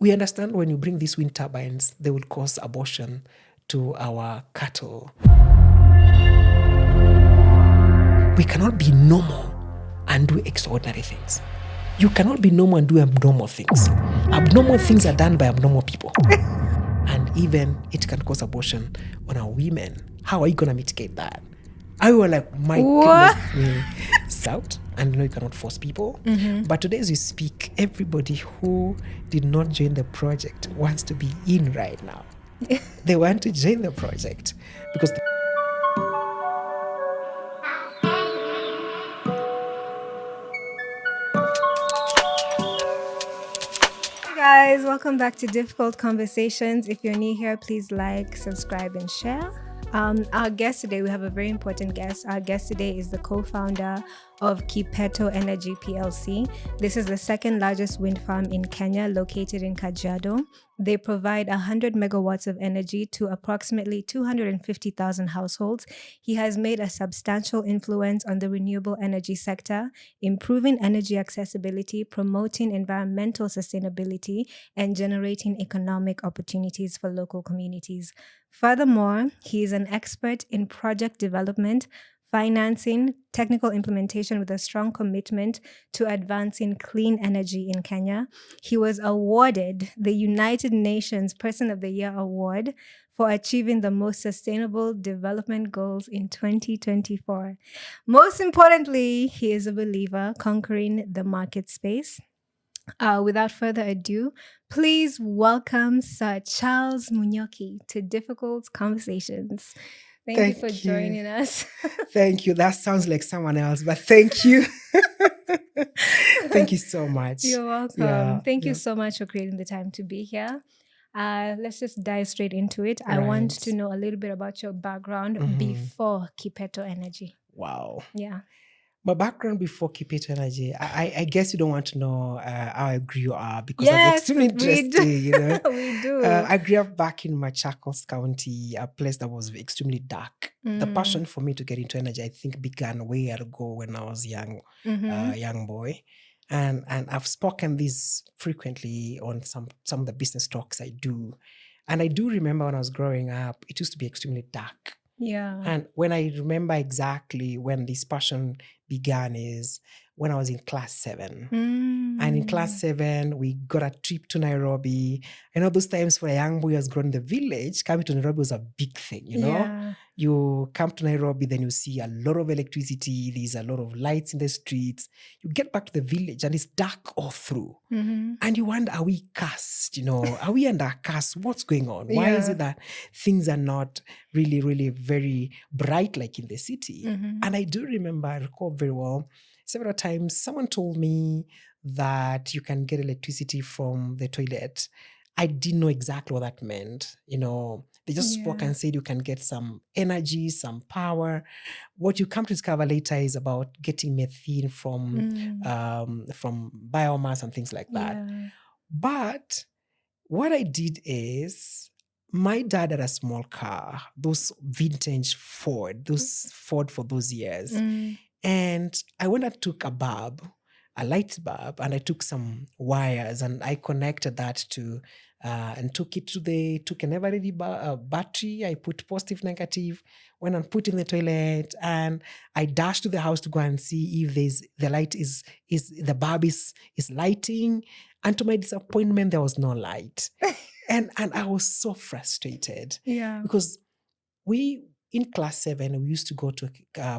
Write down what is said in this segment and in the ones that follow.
we understand when you bring these wind turbines, they will cause abortion to our cattle. We cannot be normal and do extraordinary things. You cannot be normal and do abnormal things. Abnormal things are done by abnormal people. And even it can cause abortion on our women. How are you going to mitigate that? I was like, my goodness me, south. And you cannot force people. But today as we speak, everybody who did not join the project wants to be in right now. They want to join the project because Hey guys, welcome back to Difficult Conversations. If you're new here, please like, subscribe, and share. Our guest today, we have a very important guest. Our guest today is the co-founder of Kipeto Energy PLC. This is the second largest wind farm in Kenya, located in Kajiado. They provide 100 megawatts of energy to approximately 250,000 households. He has made a substantial influence on the renewable energy sector, improving energy accessibility, promoting environmental sustainability, and generating economic opportunities for local communities. Furthermore, he is an expert in project development, financing, technical implementation with a strong commitment to advancing clean energy in Kenya. He was awarded the United Nations Person of the Year Award for achieving the most sustainable development goals in 2024. Most importantly, he is a believer conquering the market space. Without further ado, please welcome Sir Charles Munywoki to Difficult Conversations. Thank you for joining us. Thank you. That sounds like someone else, but thank you. Thank you so much. You're welcome. Thank you so much for creating the time to be here. Let's just dive straight into it. I want to know a little bit about your background before Kipeto Energy. Wow. Yeah. My background before Kipeto Energy, I guess you don't want to know how I grew up because that's extremely interesting. You know? We do. I grew up back in Machakos County, a place that was extremely dark. The passion for me to get into energy, I think, began way ago when I was young boy. And I've spoken this frequently on some of the business talks I do. And I do remember when I was growing up, it used to be extremely dark. Yeah. And when I remember exactly when this passion began is when I was in class 7. And in class 7, we got a trip to Nairobi. I know those times for a young boy who has grown in the village, coming to Nairobi was a big thing, you know? Yeah. You come to Nairobi, then you see a lot of electricity. There's a lot of lights in the streets. You get back to the village and it's dark all through. And you wonder, are we cursed? You know, are we under a curse? What's going on? Why is it that things are not really, really very bright like in the city? And I do remember, I recall very well, several times someone told me that you can get electricity from the toilet. I didn't know exactly what that meant. You know, they just spoke and said you can get some energy, some power. What you come to discover later is about getting methane from biomass and things like that. Yeah. But what I did is my dad had a small car, those vintage Ford, those Ford for those years. And I went and took a light bulb, and I took some wires and I connected that to and took an everready battery. I put positive, negative, went and put in the toilet, and I dashed to the house to go and see if the bulb is lighting. And to my disappointment, there was no light. and I was so frustrated. Yeah. Because we, in class 7, we used to go to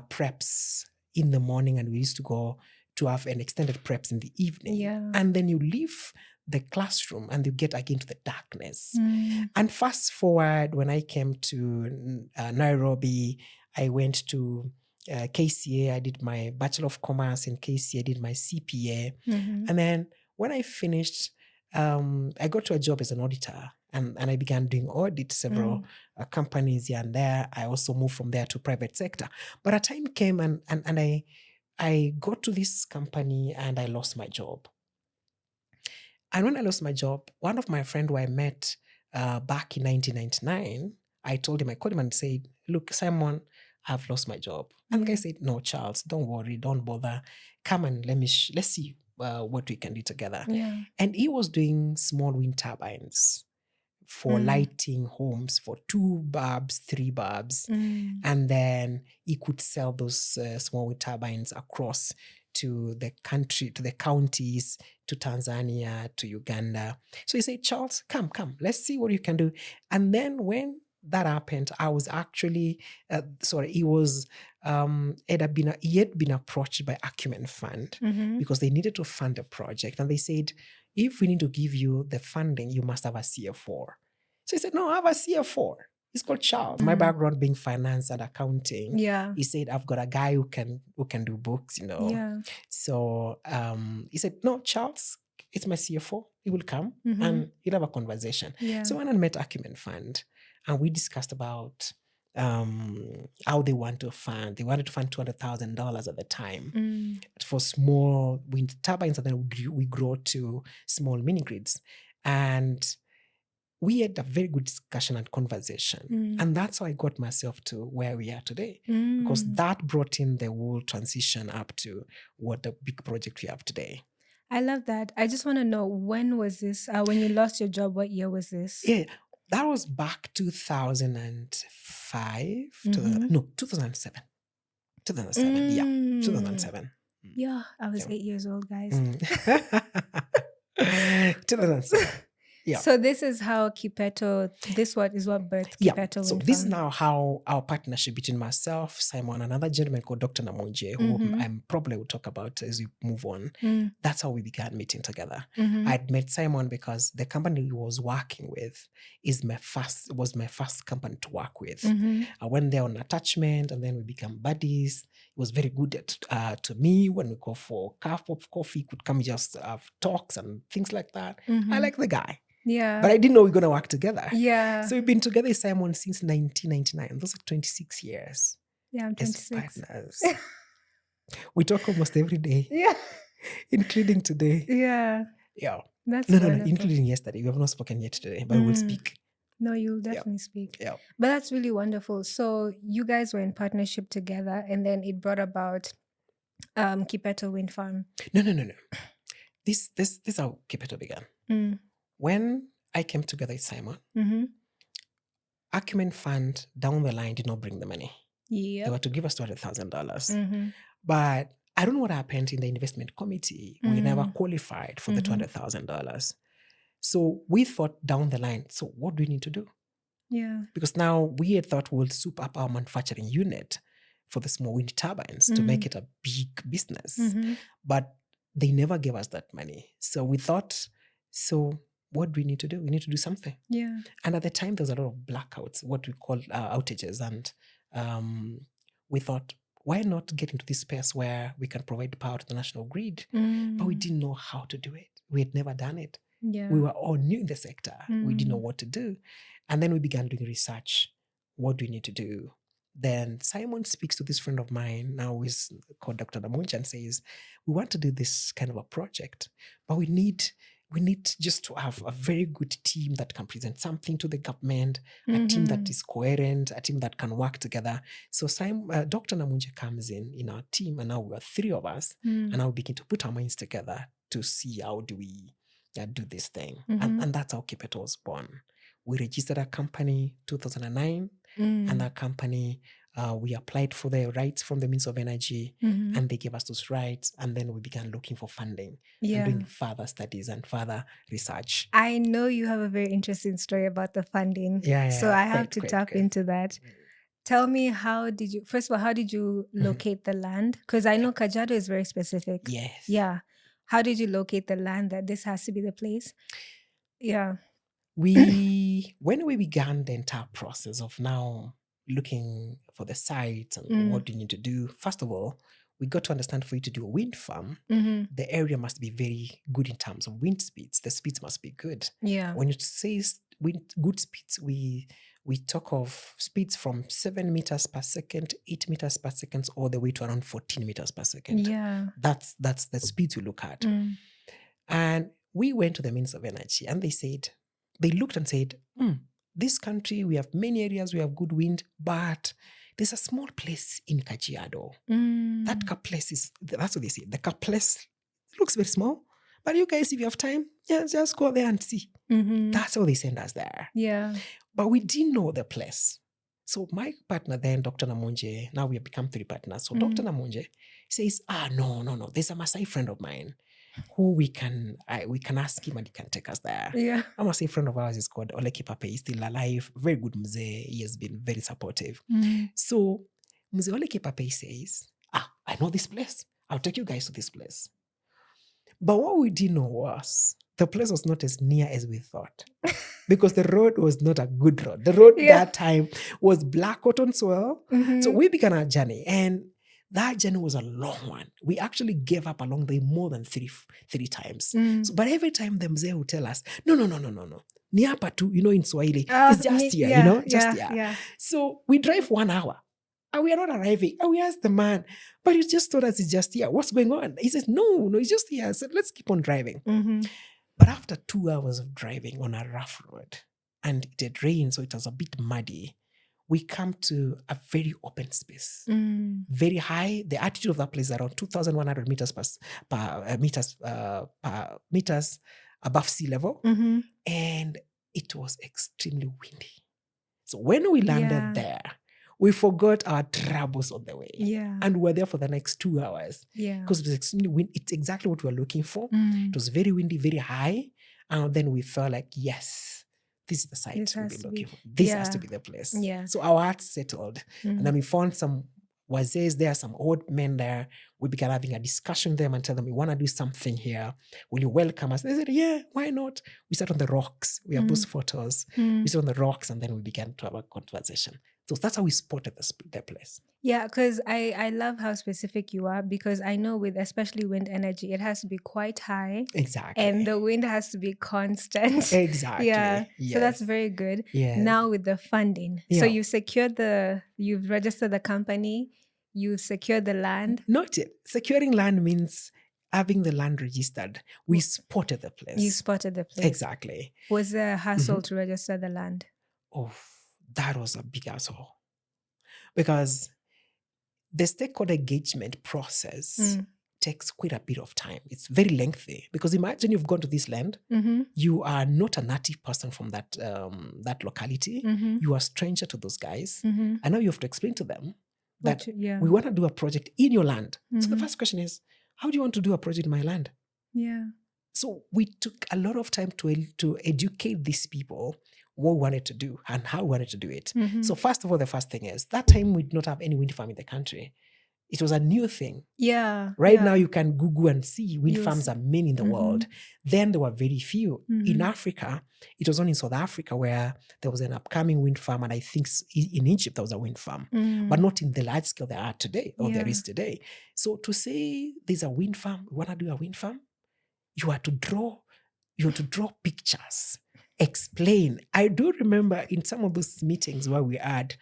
preps in the morning, and we used to go to have an extended preps in the evening. Yeah. And then you leave the classroom and you get again to the darkness. And fast forward, when I came to Nairobi, I went to KCA. I did my Bachelor of Commerce in KCA. I did my CPA. And then when I finished, I got to a job as an auditor. And I began doing audit several companies here and there. I also moved from there to private sector. But a time came and I got to this company and I lost my job. And when I lost my job, one of my friends who I met back in 1999, I called him and said, look, Simon, I've lost my job. And the guy said, no, Charles, don't worry, don't bother. Come and let's see what we can do together. Yeah. And he was doing small wind turbines for lighting homes for 2 bulbs, 3 bulbs. And then he could sell those small wind turbines across to the country, to the counties, to Tanzania, to Uganda. So he said, Charles, come, let's see what you can do. And then when that happened, I was actually, he had been approached by Acumen Fund because they needed to fund a project. And they said, if we need to give you the funding, you must have a CFO. So he said, no, I have a CFO. He's called Charles. My background being finance and accounting. Yeah. He said, I've got a guy who can do books, Yeah. So he said, no, Charles, it's my CFO. He will come and he'll have a conversation. Yeah. So when I met Acumen Fund, and we discussed about how they want to fund. They wanted to fund $200,000 at the time for small wind turbines, and then we grow to small mini grids. And we had a very good discussion and conversation. And that's how I got myself to where we are today, because that brought in the whole transition up to what the big project we have today. I love that. I just want to know, when was this? When you lost your job, what year was this? Yeah, that was back 2005. 2007. 2007, yeah. 2007. Yeah, I was 8 years old, guys. 2007. Yeah. So this is how Kipeto, this is what birthed Kipeto Wind Farm. So this is now how our partnership between myself, Simon, and another gentleman called Dr. Namunje, who I'm probably will talk about as we move on. That's how we began meeting together. I'd met Simon because the company he was working with was my first company to work with. I went there on attachment, and then we became buddies. He was very good to me. When we go for a cup of coffee, he could come just have talks and things like that. I like the guy. Yeah. But I didn't know we were going to work together. Yeah. So we've been together with Simon since 1999. Those are 26 years. Yeah, I'm 26. As partners. We talk almost every day. Yeah. Including today. Yeah. Yeah. That's No, including yesterday. We have not spoken yet today, but we'll speak. No, you'll definitely speak. Yeah. But that's really wonderful. So you guys were in partnership together, and then it brought about Kipeto Wind Farm. No. This is how Kipeto began. When I came together with Simon, Acumen Fund down the line did not bring the money. Yeah. They were to give us $200,000. But I don't know what happened in the investment committee. We never qualified for the $200,000. So we thought down the line, so what do we need to do? Yeah. Because now we had thought we'll soup up our manufacturing unit for the small wind turbines to make it a big business. But they never gave us that money. So we thought, so what do we need to do? We need to do something. Yeah. And at the time, there was a lot of blackouts, what we call outages. And we thought, why not get into this space where we can provide power to the national grid? But we didn't know how to do it. We had never done it. Yeah. We were all new in the sector. We didn't know what to do. And then we began doing research. What do we need to do? Then Simon speaks to this friend of mine, now he's called Dr. Namunje, and says, we want to do this kind of a project, but we need just to have a very good team that can present something to the government, a team that is coherent, a team that can work together. So Dr. Namunje comes in our team, and now we are 3 of us, and now we begin to put our minds together to see how do we do this thing. And that's how Kipeto was born. We registered a company 2009, and that company, we applied for the rights from the Ministry of Energy, and they gave us those rights. And then we began looking for funding and doing further studies and further research. I know you have a very interesting story about the funding. Yeah. So I have to tap into that. Tell me, how did you locate the land? Because I know Kajiado is very specific. Yes. Yeah. How did you locate the land that this has to be the place? Yeah. When we began the entire process of now looking for the sites and what do you need to do, first of all, we got to understand, for you to do a wind farm, the area must be very good in terms of wind speeds. The speeds must be good. Yeah. When you say good speeds, we talk of speeds from 7 meters per second, 8 meters per second, all the way to around 14 meters per second. Yeah. That's the speeds we look at. And we went to the Ministry of Energy, and they looked and said, this country, we have many areas, we have good wind, but there's a small place in Kajiado. That place that's what they say. The place looks very small. But you guys, if you have time, just go there and see. That's how they send us there. Yeah. But we didn't know the place. So my partner then, Dr. Namunje, now we have become 3 partners. So Dr. Namunje says, no. There's a Maasai friend of mine who we can ask him and he can take us there. Yeah. A Maasai friend of ours is called Oleki Pape. He's still alive. Very good mzee. He has been very supportive. So Mzee Oleki Pape says, I know this place. I'll take you guys to this place. But what we didn't know was the place was not as near as we thought. Because the road was not a good road. The road that time was black cotton soil. So we began our journey, and that journey was a long one. We actually gave up along the way more than three times. So, but every time the mzee would tell us, no. Ni hapa tu, in Swahili. It's just here, just here. Yeah. So we drive 1 hour. And we are not arriving. And we asked the man, but he just told us it's just here. What's going on? He says, no, it's just here. I said, let's keep on driving. But after 2 hours of driving on a rough road, and it had rained, so it was a bit muddy, we come to a very open space, very high. The altitude of that place is around 2,100 meters meters above sea level, and it was extremely windy. So when we landed there, we forgot our troubles on the way. Yeah. And we were there for the next 2 hours. Yeah. Because it was extremely windy. It's exactly what we were looking for. It was very windy, very high. And then we felt like, yes, this is the site we've been looking for. This has to be the place. Yeah. So our hearts settled. And then we found some wazees there, some old men there. We began having a discussion with them and tell them, we want to do something here. Will you welcome us? They said, yeah, why not? We sat on the rocks. We have those photos. We sat on the rocks, and then we began to have a conversation. So that's how we spotted the place. Yeah, because I love how specific you are, because I know with especially wind energy, it has to be quite high. Exactly. And the wind has to be constant. Exactly. Yeah. Yes. So that's very good. Yes. Now with the funding. Yeah. So you've registered the company, you secured the land. Not yet. Securing land means having the land registered. We spotted the place. You spotted the place. Exactly. Was there a hassle to register the land? Oh, that was a big hassle. Because the stakeholder engagement process takes quite a bit of time. It's very lengthy. Because imagine you've gone to this land, you are not a native person from that locality. You are a stranger to those guys. And now you have to explain to them that we want to do a project in your land. So the first question is, how do you want to do a project in my land? Yeah. So we took a lot of time to educate these people what we wanted to do and how we wanted to do it. So first of all, the first thing is, that time we did not have any wind farm in the country. It was a new thing. Yeah. Right now you can Google and see wind farms are many in the world. Then there were very few. In Africa, it was only in South Africa where there was an upcoming wind farm, and I think in Egypt there was a wind farm, but not in the large scale there are today, or there is today. So to say there's a wind farm, we want to do a wind farm, you have to draw pictures, explain. I do remember in some of those meetings when we had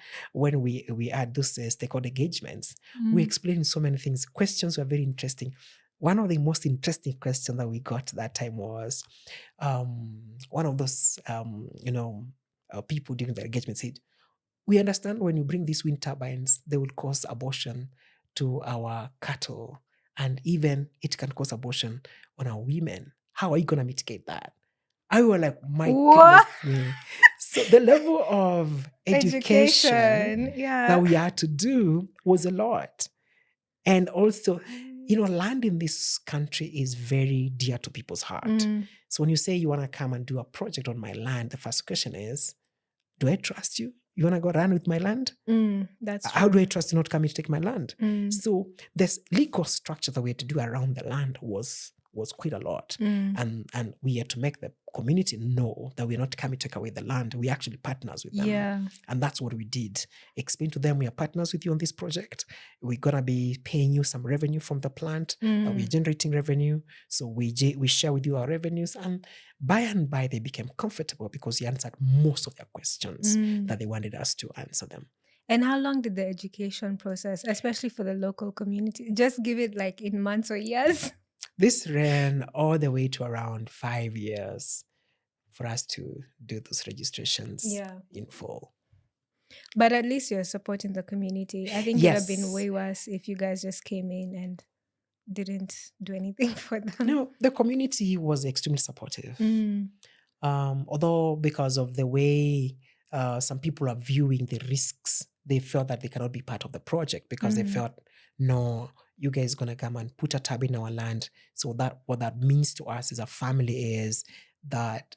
those stakeholder engagements, we explained so many things. Questions were very interesting. One of the most interesting questions that we got that time was one of those people during the engagement said, we understand when you bring these wind turbines, they will cause abortion to our cattle, and even it can cause abortion on our women. How are you going to mitigate that? I was like, my goodness me. So the level of education that we had to do was a lot. And also, land in this country is very dear to people's heart. So when you say you want to come and do a project on my land, the first question is, do I trust you? You want to go run with my land? That's true. How do I trust you not coming to take my land? So this legal structure that we had to do around the land was quite a lot. And we had to make the community know that we're not coming to take away the land. We're actually partners with them. Yeah. And that's what we did. Explain to them, we are partners with you on this project. We're going to be paying you some revenue from the plant. We're generating revenue. So we share with you our revenues. And by and by, they became comfortable because we answered most of their questions that they wanted us to answer them. And how long did the education process, especially for the local community, just give it like in months or years? This ran all the way to around 5 years for us to do those registrations in full. But at least you're supporting the community. I think it would have been way worse if you guys just came in and didn't do anything for them. No, the community was extremely supportive. Although because of the way some people are viewing the risks, they felt that they cannot be part of the project because they felt, no, you guys gonna come and put a tab in our land. So that what that means to us as a family is that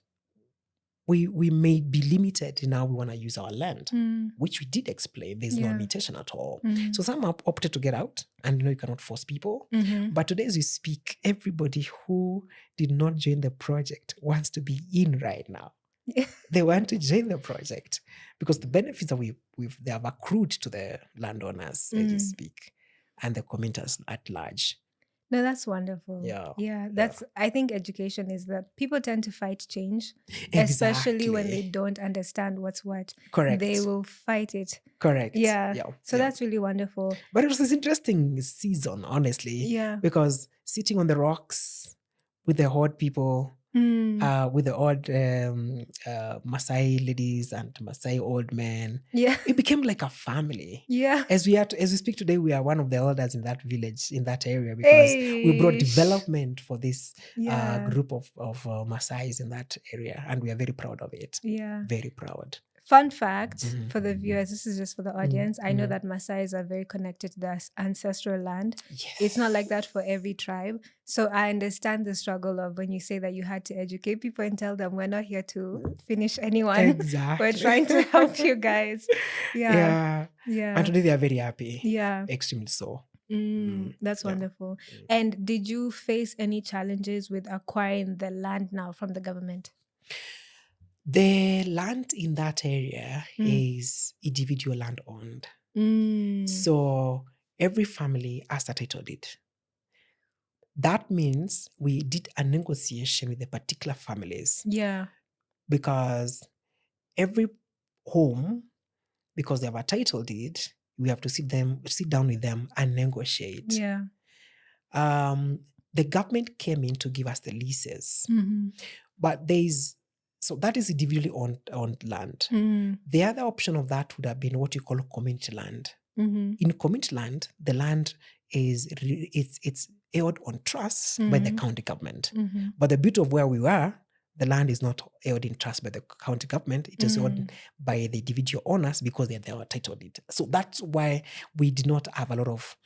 we may be limited in how we want to use our land, which we did explain. There's no limitation at all. So some opted to get out, and you cannot force people. But today as we speak, everybody who did not join the project wants to be in right now. They want to join the project because the benefits that they have accrued to the landowners as we speak, and the communities at large. No, that's wonderful. Yeah. That's I think education is that people tend to fight change, especially when they don't understand what's what. Correct. They will fight it. Correct. Yeah. So that's really wonderful. But it was this interesting season, honestly. Yeah. Because sitting on the rocks with the hot people, with the old Maasai ladies and Maasai old men. Yeah. It became like a family. Yeah. As we speak today, we are one of the elders in that village, in that area, because we brought development for this group of Maasais in that area. And we are very proud of it. Yeah. Very proud. Fun fact for the viewers, this is just for the audience. I know that Maasais are very connected to their ancestral land. Yes. It's not like that for every tribe. So I understand the struggle of when you say that you had to educate people and tell them we're not here to finish anyone. Exactly. We're trying to help you guys. Yeah. And today they are very happy. Yeah. Extremely so. That's wonderful. And did you face any challenges with acquiring the land now from the government? The land in that area is individual land owned. So every family has a title deed. That means we did a negotiation with the particular families. Yeah. Because every home, because they have a title deed, we have to sit down with them and negotiate. Yeah. The government came in to give us the leases. But so that is individually owned land. The other option of that would have been what you call community land. In community land, the land it's held on trust by the county government. But the beauty of where we were, the land is not held in trust by the county government. It is held by the individual owners because they are title deed. So that's why we did not have a lot of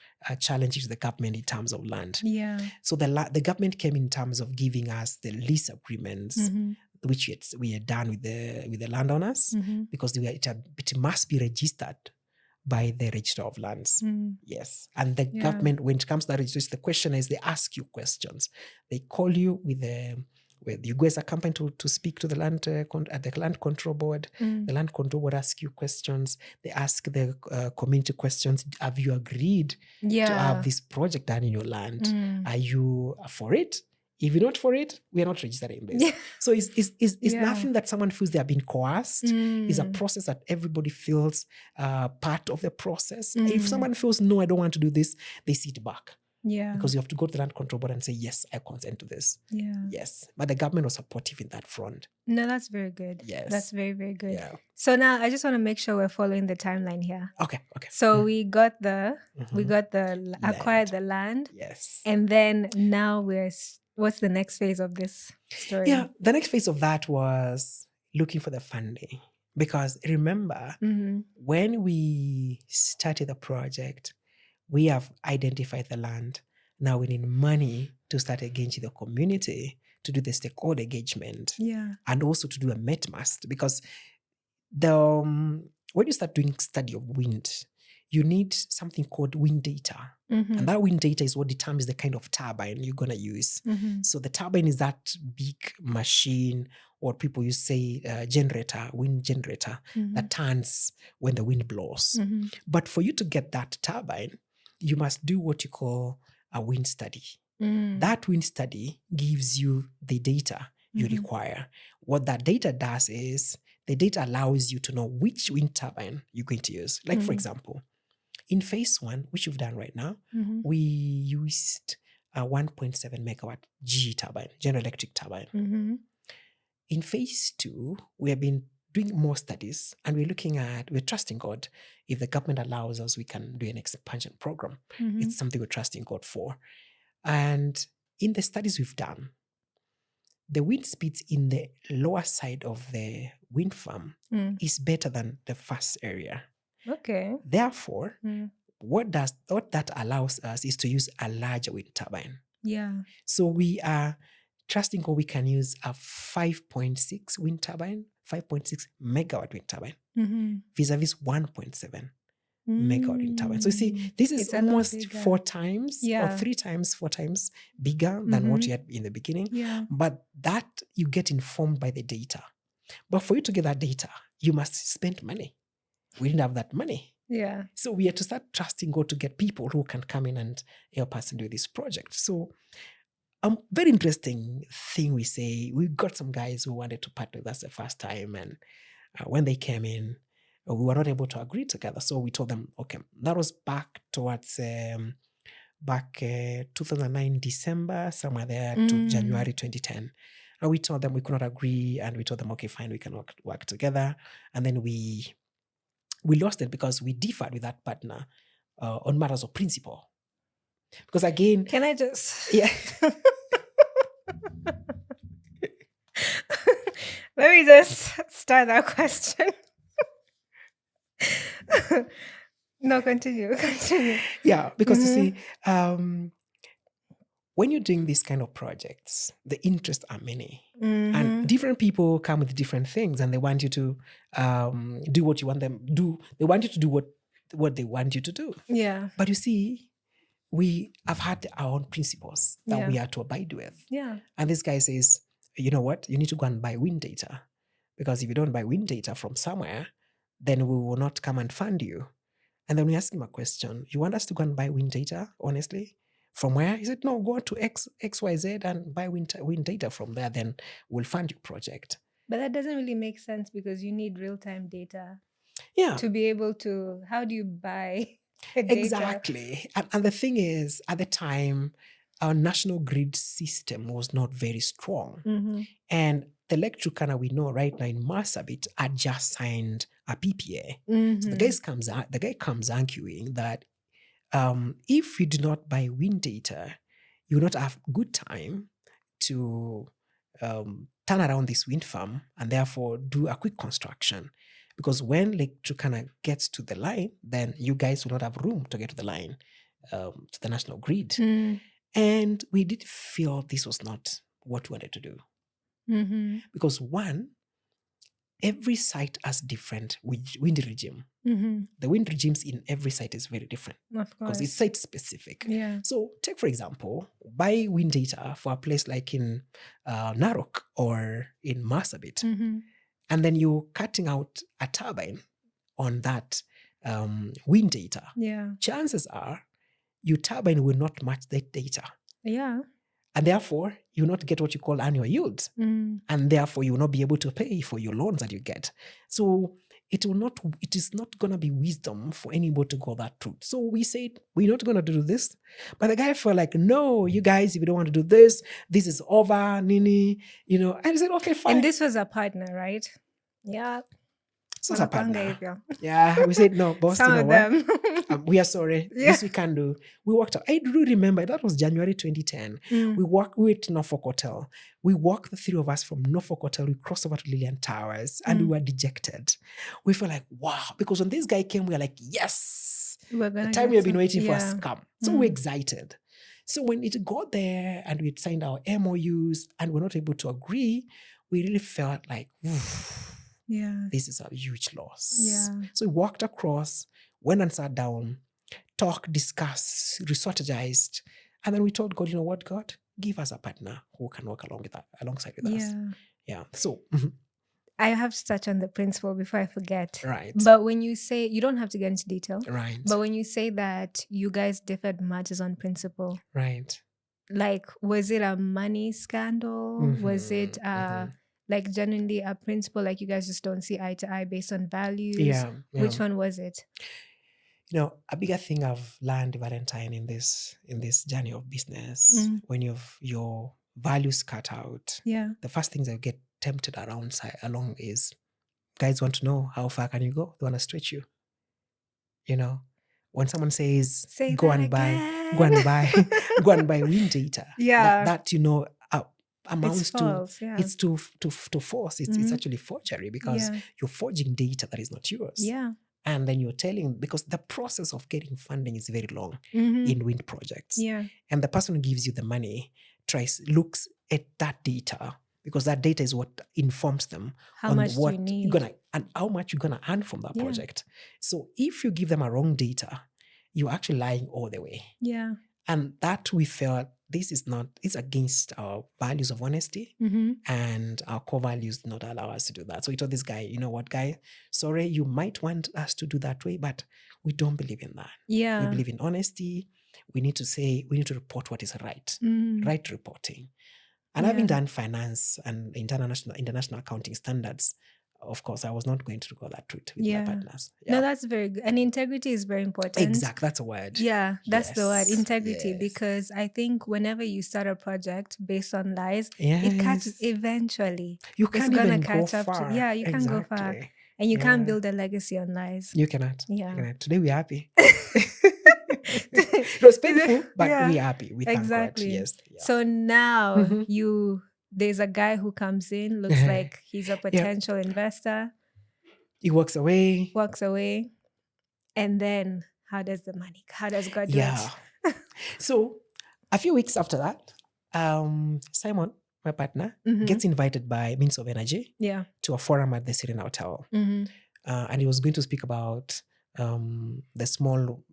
challenges with the government in terms of land. Yeah. So the government came in terms of giving us the lease agreements, which we had done with the landowners, because it must be registered by the Register of Lands. Yes. And the government, when it comes to that register, the question is they ask you questions. They call you with you go as a company to speak to the land at the land control board. The land control board asks you questions. They ask the community questions. Have you agreed to have this project done in your land? Are you for it? If you're not for it, we are not registering this. So it's nothing that someone feels they are being coerced. It's a process that everybody feels part of the process. If someone feels, no, I don't want to do this, they sit back. Yeah. Because you have to go to the land control board and say, yes, I consent to this. Yeah. Yes. But the government was supportive in that front. No, that's very good. Yes. That's very, very good. Yeah. So now I just want to make sure we're following the timeline here. Okay. So we got acquired the land. Yes. And then now what's the next phase of this story? Yeah. The next phase of that was looking for the funding. Because remember, when we started the project, we have identified the land. Now we need money to start engaging the community, to do the stakeholder engagement, and also to do a metmast. Because when you start doing study of wind, you need something called wind data. And that wind data is what determines the kind of turbine you're going to use. So the turbine is that big machine, or people use say wind generator, that turns when the wind blows. But for you to get that turbine, you must do what you call a wind study. That wind study gives you the data you require. What that data does is the data allows you to know which wind turbine you're going to use. Like, for example, in phase 1, which you've done right now, we used a 1.7 megawatt GE turbine, General Electric turbine. In phase 2, we have been doing more studies, and we're trusting God. If the government allows us, we can do an expansion program. It's something we're trusting God for. And in the studies we've done, the wind speeds in the lower side of the wind farm is better than the first area. Okay. Therefore, what that allows us is to use a larger wind turbine. Yeah. So we are trusting we can use a 5.6 wind turbine, 5.6 megawatt wind turbine, vis-a-vis 1.7 megawatt wind turbine. So you see, this is almost 4 times or 3 times, 4 times bigger than what you had in the beginning. Yeah. But that you get informed by the data. But for you to get that data, you must spend money. We didn't have that money. Yeah. So we had to start trusting God to get people who can come in and help us do this project. So very interesting thing we say. We got some guys who wanted to partner with us the first time. And when they came in, we were not able to agree together. So we told them, okay, that was back towards 2009, December, somewhere there to January 2010. And we told them we could not agree. And we told them, okay, fine, we can work together. And then we lost it because we differed with that partner on matters of principle. Because again... Can I just... Yeah. Let me just start that question. No, continue. Yeah, because you see, when you're doing these kind of projects, the interests are many. And different people come with different things, and they want you to do what you want them to do. They want you to do what they want you to do. Yeah. But you see, we have had our own principles that we are to abide with. Yeah. And this guy says, you know what? You need to go and buy wind data. Because if you don't buy wind data from somewhere, then we will not come and fund you. And then we asked him a question. You want us to go and buy wind data, honestly? From where? He said, no, go to XYZ and buy wind data from there. Then we'll fund your project. But that doesn't really make sense because you need real-time data. Yeah. To be able to, how do you buy data? Exactly. And the thing is, at the time, our national grid system was not very strong. And the Electricana we know right now in Marsabit had just signed a PPA. So the guy comes arguing that if you do not buy wind data, you will not have good time to turn around this wind farm and therefore do a quick construction. Because when Electricana gets to the line, then you guys will not have room to get to the line, to the national grid. And we did feel this was not what we wanted to do. Because one, every site has different wind regime. The wind regimes in every site is very different. Of course. Because it's site specific. Yeah. So take, for example, buy wind data for a place like in Narok or in Marsabit. And then you're cutting out a turbine on that wind data. Yeah. Chances are your turbine will not match that data. Yeah. And therefore, you will not get what you call annual yield. And therefore, you will not be able to pay for your loans that you get. So it is not going to be wisdom for anybody to go that route. So we said, we're not going to do this. But the guy felt like, no, you guys, if you don't want to do this is over, Nini, And I said, okay, fine. And this was a partner, right? Yeah. So it's a partner. Yeah, we said, no, boss, Some of them. We are sorry. Yeah. This we can do. We walked out. I do remember, that was January 2010. We were at Norfolk Hotel. We walked, the 3 of us, from Norfolk Hotel. We crossed over to Lillian Towers and we were dejected. We felt like, wow. Because when this guy came, we were like, yes. The time we have been waiting for us to come. So we're excited. So when it got there and we had signed our MOUs and we're not able to agree, we really felt like, this is a huge loss. Yeah. So we walked across, went and sat down, talked, discussed, re-strategized, and then we told God, you know what, God, give us a partner who can work alongside with us. Yeah. So I have to touch on the principle before I forget. Right. But when you say, you don't have to get into detail. Right. But when you say that you guys differed much on principle. Right. Like, was it a money scandal? Was it like genuinely a principle, like you guys just don't see eye to eye based on values? Yeah. Which one was it? A bigger thing I've learned, Valentine, in this journey of business, when you've your values cut out, the first things that get tempted along is guys want to know how far can you go? They want to stretch you. When someone says go and buy, go and buy wind data. Yeah. That amounts to false, it's to force. It's actually forgery because you're forging data that is not yours. Yeah. And then you're telling, because the process of getting funding is very long in wind projects. Yeah. And the person who gives you the money looks at that data, because that data is what informs them How on much what do you need? you're gonna and how much you're gonna earn from that project. So if you give them a wrong data, you're actually lying all the way. Yeah. And that we felt it's against our values of honesty, and our core values do not allow us to do that. So we told this guy, you know what, guy, sorry, you might want us to do that way, but we don't believe in that. Yeah. We believe in honesty. We need to report what is right, right reporting. And having done finance and international accounting standards, of course, I was not going to go that route with my partners. Yeah. No, that's very good. And integrity is very important. Exactly. That's a word. Yeah, that's the word, Yes, integrity. yes. Because I think whenever you start a project based on lies, it Yes. catches eventually. You can't it's gonna even catch go up far. to you can't go far. Exactly. And you can't Yeah. build a legacy on lies. You cannot. Yeah. You cannot. Today we're happy. It was painful, but we're happy. We thank God. Yes. Yeah. So now there's a guy who comes in, looks like he's a potential investor. He walks away. And then how does God do it? So a few weeks after that, Simon, my partner, gets invited by Means of Energy to a forum at the Serena Hotel. And he was going to speak about the small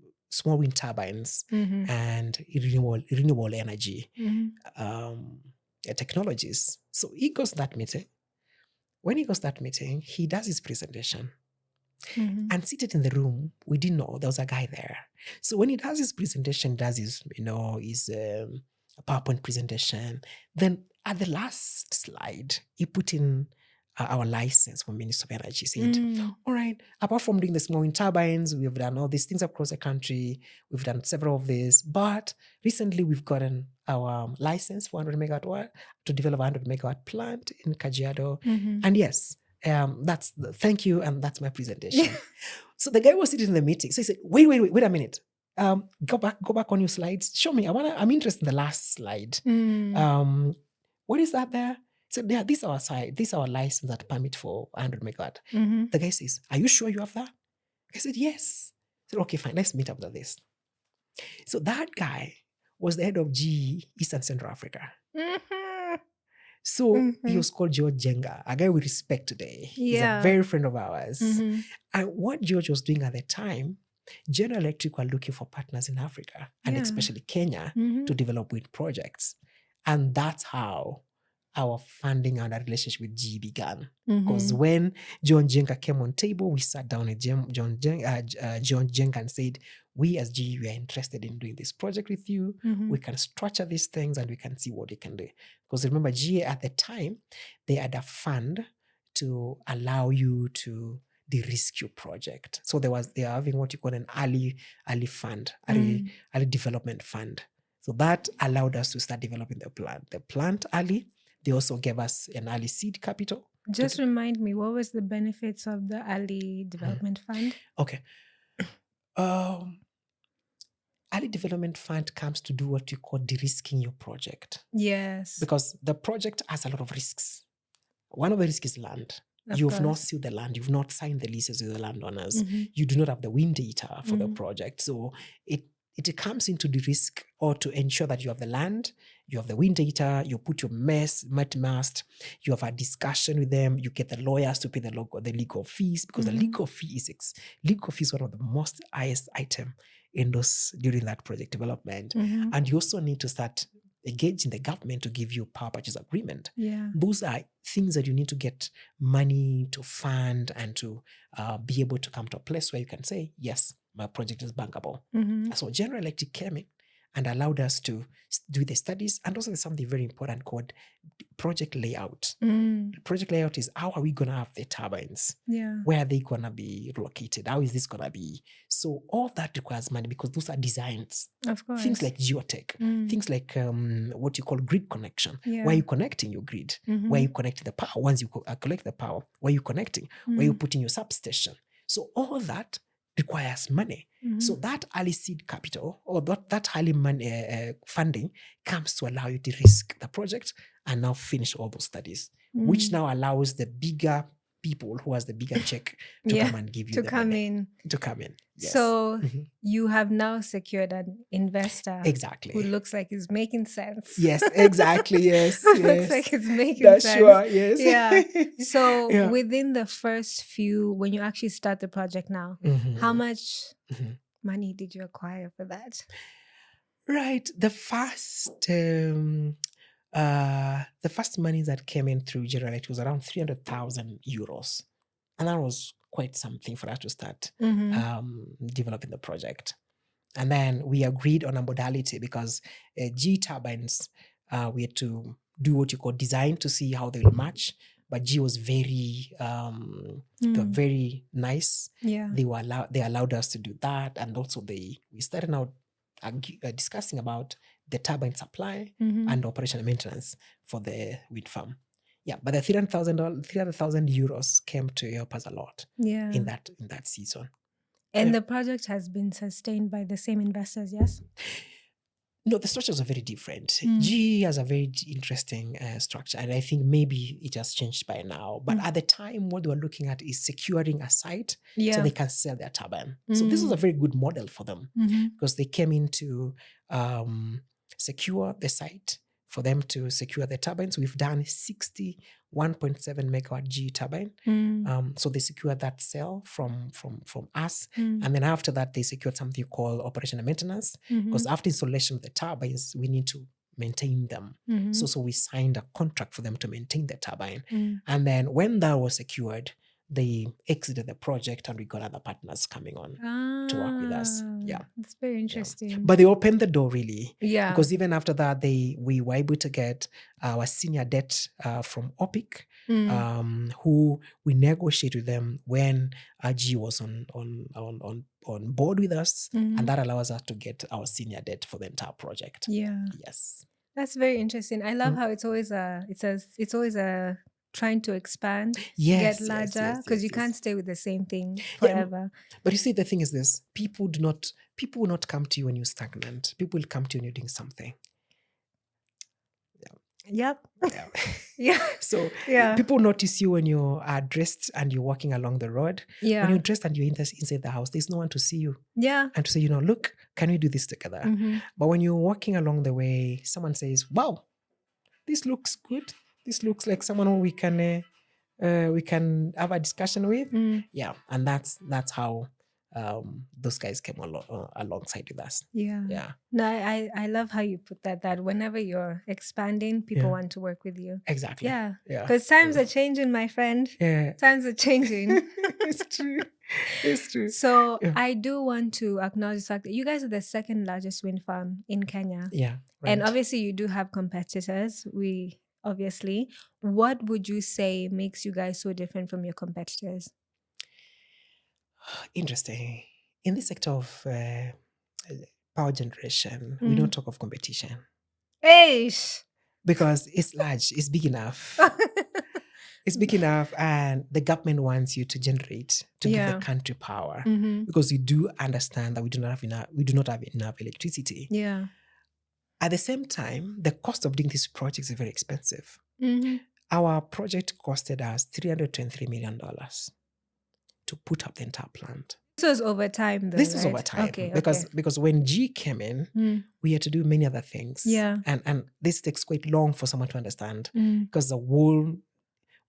wind turbines and renewable energy technologies. So he goes to that meeting. When he goes to that meeting, he does his presentation. And seated in the room, we didn't know there was a guy there. So when he does his presentation, does his PowerPoint presentation, then at the last slide, he put in our license from Minister of Energy. Said, all right, apart from doing the small wind turbines, we've done all these things across the country. We've done several of these, but recently we've gotten our license for 100 megawatt to develop a 100 megawatt plant in Kajiado. And yes, thank you, and that's my presentation. So the guy was sitting in the meeting. So he said, wait a minute. Go back on your slides. Show me. I'm interested in the last slide. What is that there? So yeah, this is our license that permit for 100 megawatt. The guy says, are you sure you have that? I said, yes. I said, okay, fine, let's meet up with this. So that guy was the head of GE East and Central Africa. So he was called George Jenga, a guy we respect today. He's a very friend of ours. And what George was doing at the time, General Electric were looking for partners in Africa, and especially Kenya, to develop wind projects. And that's how our funding and our relationship with GE began. Because when John Jenga came on table, we sat down with John Jenga and said, we as GE, we are interested in doing this project with you. We can structure these things and we can see what we can do. Because remember, GE at the time, they had a fund to allow you to de-risk your project. So they are having what you call an early fund, early development fund. So that allowed us to start developing the plant early. They also gave us an early seed capital. Just remind me, what was the benefits of the early development fund? Okay. Early development fund comes to do what you call de-risking your project. Yes. Because the project has a lot of risks. One of the risks is land. You've not sealed the land. You've not signed the leases with the landowners. You do not have the wind data for the project. So it comes into the risk or to ensure that you have the land, you have the wind data, you put your mast, you have a discussion with them, you get the lawyers to pay the legal fees, because the legal fee is one of the most highest item in those during that project development. And you also need to start engaging the government to give you power purchase agreement. Those are things that you need to get money to fund and to be able to come to a place where you can say, yes, my project is bankable. So General Electric came in and allowed us to do the studies. And also there's something very important called project layout. Project layout is, how are we going to have the turbines? Where are they going to be located? How is this going to be? So all that requires money, because those are designs. Of course. Things like geotech, things like what you call grid connection. Where are you connecting your grid? Where are you connecting the power? Once you collect the power, where are you connecting? Where are you putting your substation? So all that requires money. So that early seed capital or that early money, funding comes to allow you to risk the project and now finish all those studies, which now allows the bigger people who has the bigger check to come and give you the money. To come in. Yes. So you have now secured an investor. Exactly. Who looks like he's making sense. Yes, exactly. Yes. Looks like it's making That's sense. Sure, yes. Yeah. So within the first few, when you actually start the project now, how much money did you acquire for that? Right. The first money that came in through General, it was around 300,000 euros. And that was quite something for us to start developing the project. And then we agreed on a modality because G turbines, we had to do what you call design to see how they will match. But G was very, they were very nice. Yeah. They allowed us to do that. And also we started out discussing about the turbine supply and operational maintenance for the wind farm. Yeah, but the 300,000 euros came to help us a lot in that season. And the project has been sustained by the same investors, yes? No, the structures are very different. G has a very interesting structure, and I think maybe it has changed by now. But at the time, what they were looking at is securing a site so they can sell their turbine. So this was a very good model for them because they came in to secure the site for them to secure the turbines. We've done 61.7 megawatt G turbine. So they secured that sale from us. And then after that, they secured something called operational maintenance because after installation of the turbines, we need to maintain them. So we signed a contract for them to maintain the turbine. And then when that was secured, they exited the project and we got other partners coming on to work with us. Yeah. That's very interesting. Yeah. But they opened the door really. Yeah. Because even after that, we were able to get our senior debt from OPIC, who we negotiated with them when G was on board with us. And that allows us to get our senior debt for the entire project. Yeah. Yes. That's very interesting. I love how it's always trying to expand, get larger, because you can't stay with the same thing forever. Yeah, but you see, the thing is this: people will not come to you when you're stagnant. People will come to you when you're doing something. Yep. Yeah. Yeah. So people notice you when you are dressed and you're walking along the road. Yeah. When you're dressed and you're inside the house, there's no one to see you. Yeah. And to say, look, can we do this together? But when you're walking along the way, someone says, wow, this looks good. This looks like someone who we can have a discussion with. Yeah. And that's how those guys came alongside with us. Yeah. Yeah. No, I love how you put that whenever you're expanding, people want to work with you. Exactly. Yeah. Yeah. Because times are changing, my friend. Yeah. Times are changing. It's true. It's true. So I do want to acknowledge the fact that you guys are the second largest wind farm in Kenya. Yeah. Right. And obviously you do have competitors. Obviously, what would you say makes you guys so different from your competitors? Interesting. In the sector of power generation, we don't talk of competition. Eish! Because it's large, it's big enough. It's big enough, and the government wants you to generate to give the country power because you do understand that we do not have enough electricity. Yeah. At the same time, the cost of doing these projects is very expensive. Our project costed us $323 million to put up the entire plant. This was over time, though. This is over time. Okay. Because when G came in, we had to do many other things. Yeah. And this takes quite long for someone to understand because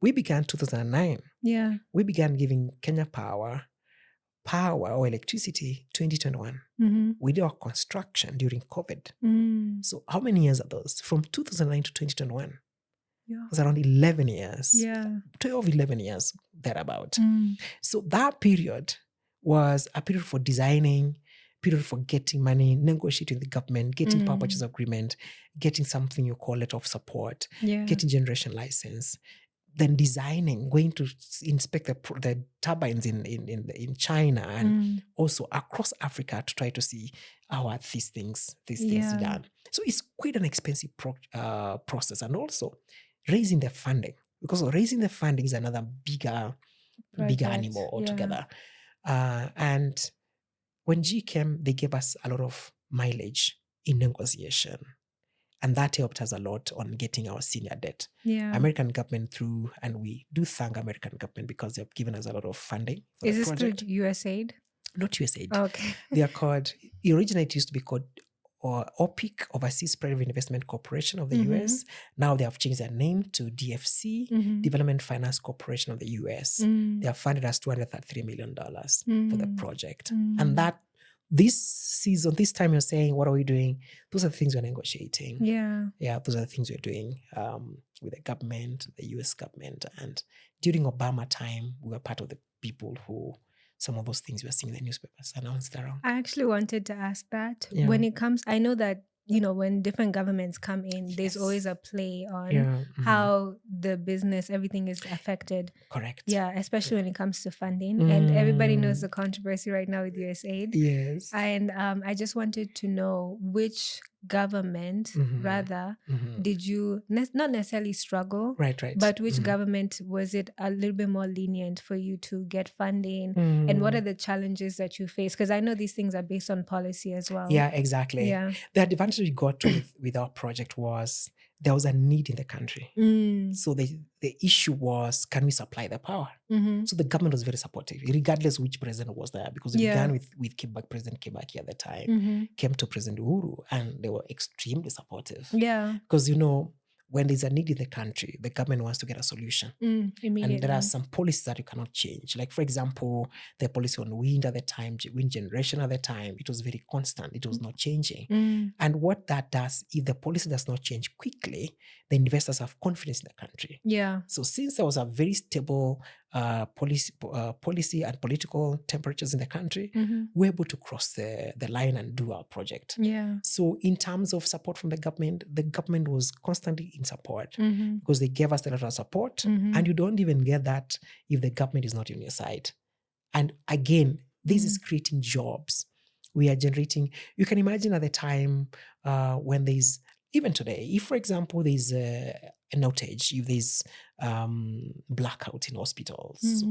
we began 2009. Yeah. We began giving Kenya power or electricity 2021. We did our construction during COVID. So how many years are those? From 2009 to 2021. Yeah. It was around 11 years. Yeah. 12, 11 years, thereabout. So that period was a period for designing, period for getting money, negotiating with the government, getting power purchase agreement, getting something you call letter of support, getting generation license, then designing, going to inspect the turbines in China and also across Africa to try to see how are these things done. So it's quite an expensive process, and also raising the funding, because raising the funding is another bigger animal altogether. And when G came, they gave us a lot of mileage in negotiation. And that helped us a lot on getting our senior debt. Yeah. American government through, and we do thank American government because they've given us a lot of funding for Is the this project. through USAID? Not USAID. Okay. They are called, originally it used to be called OPIC, Overseas Private Investment Corporation of the US. Now they have changed their name to DFC, Development Finance Corporation of the US. They have funded us $233 million for the project. And that this season, this time you're saying, what are we doing? Those are the things we're negotiating. Yeah. Yeah, those are the things we're doing with the government, the US government. And during Obama time, we were part of the people who some of those things we are seeing in the newspapers announced around. I actually wanted to ask that. Yeah. When it comes, I know that, when different governments come in, there's always a play on how the business, everything is affected. Correct. Yeah, especially when it comes to funding. And everybody knows the controversy right now with USAID. Yes. And I just wanted to know which government, rather, did you not necessarily struggle, Right. but which government was it a little bit more lenient for you to get funding? And what are the challenges that you face? Because I know these things are based on policy as well. Yeah, exactly. Yeah. The advantage we got with our project was there was a need in the country. So the issue was, can we supply the power? So the government was very supportive, regardless which president was there, because it began with President Kibaki at the time, came to President Uhuru, and they were extremely supportive. Yeah. Because, when there's a need in the country, the government wants to get a solution. Immediately. And there are some policies that you cannot change. Like, for example, the policy on wind at the time, wind generation at the time, it was very constant. It was not changing. And what that does, if the policy does not change quickly, the investors have confidence in the country. Yeah. So since there was a very stable policy and political temperatures in the country, we're able to cross the line and do our project. Yeah. So in terms of support from the government was constantly in support because they gave us a lot of support. And you don't even get that if the government is not on your side. And again, this is creating jobs. We are generating, you can imagine at the time when there's, even today, if, for example, there's an outage, if there's blackout in hospitals,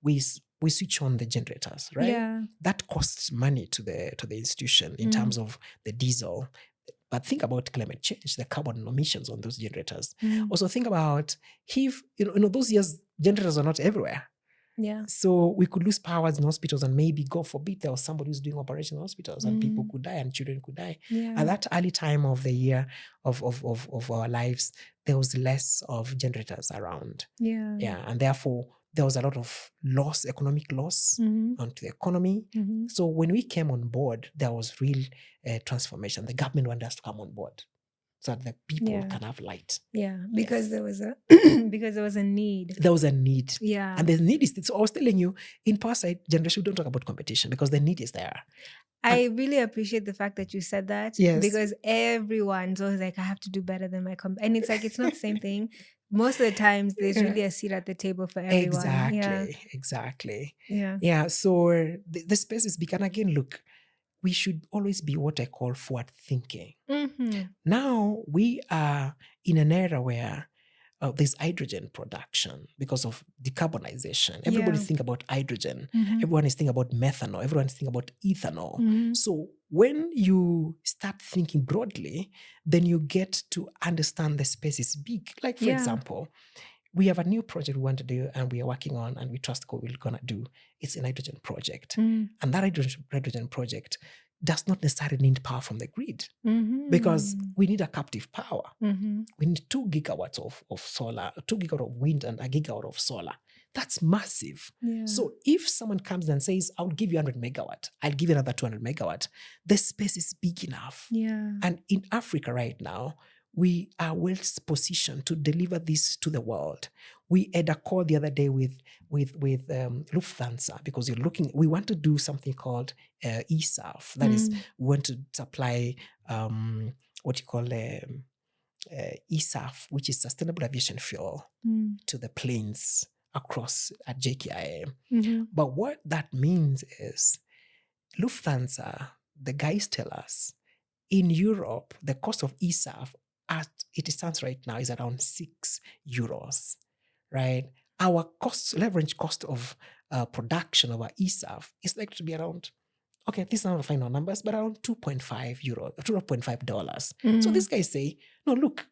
we switch on the generators, right? Yeah. That costs money to the institution in terms of the diesel. But think about climate change, the carbon emissions on those generators. Also think about if, those years, generators are not everywhere. Yeah. So we could lose powers in hospitals, and maybe, God forbid, there was somebody who's doing operations in hospitals and people could die and children could die. Yeah. At that early time of the year of our lives, there was less of generators around. Yeah. Yeah. And therefore, there was a lot of loss, economic loss onto the economy. So when we came on board, there was real transformation. The government wanted us to come on board so that the people can have light. Yeah, because there was a because there was a need. There was a need. Yeah. And the need is, so I was telling you, in power side generation, we don't talk about competition because the need is there. I really appreciate the fact that you said that. Yes. Because everyone's always like, I have to do better than my and it's like, it's not the same thing. Most of the times there's really a seat at the table for everyone. Exactly. Yeah. Yeah. So the space is big. And again, look, we should always be what I call forward thinking. Now we are in an era where there's hydrogen production because of decarbonization. Everybody think about hydrogen. Everyone is thinking about methanol. Everyone is thinking about ethanol. So when you start thinking broadly, then you get to understand the space is big. Like, for example, we have a new project we want to do and we are working on and we trust what we're going to do. It's an hydrogen project. And that hydrogen project does not necessarily need power from the grid because we need a captive power. We need 2 gigawatts of solar, 2 gigawatts of wind and 1 gigawatt of solar. That's massive. Yeah. So if someone comes and says, I'll give you 100 megawatt, I'll give you another 200 megawatt, the space is big enough. Yeah. And in Africa right now, we are well positioned to deliver this to the world. We had a call the other day with Lufthansa because we want to do something called ESAF. That is, we want to supply what you call ESAF, which is sustainable aviation fuel, to the planes across at JKIA. But what that means is Lufthansa, the guys tell us, in Europe, the cost of ESAF, as it stands right now, is around €6, right? our leverage cost of production of our eServe is likely to be around, okay, these are the final numbers, but around €2.5, $2.5. So these guys say, no, look,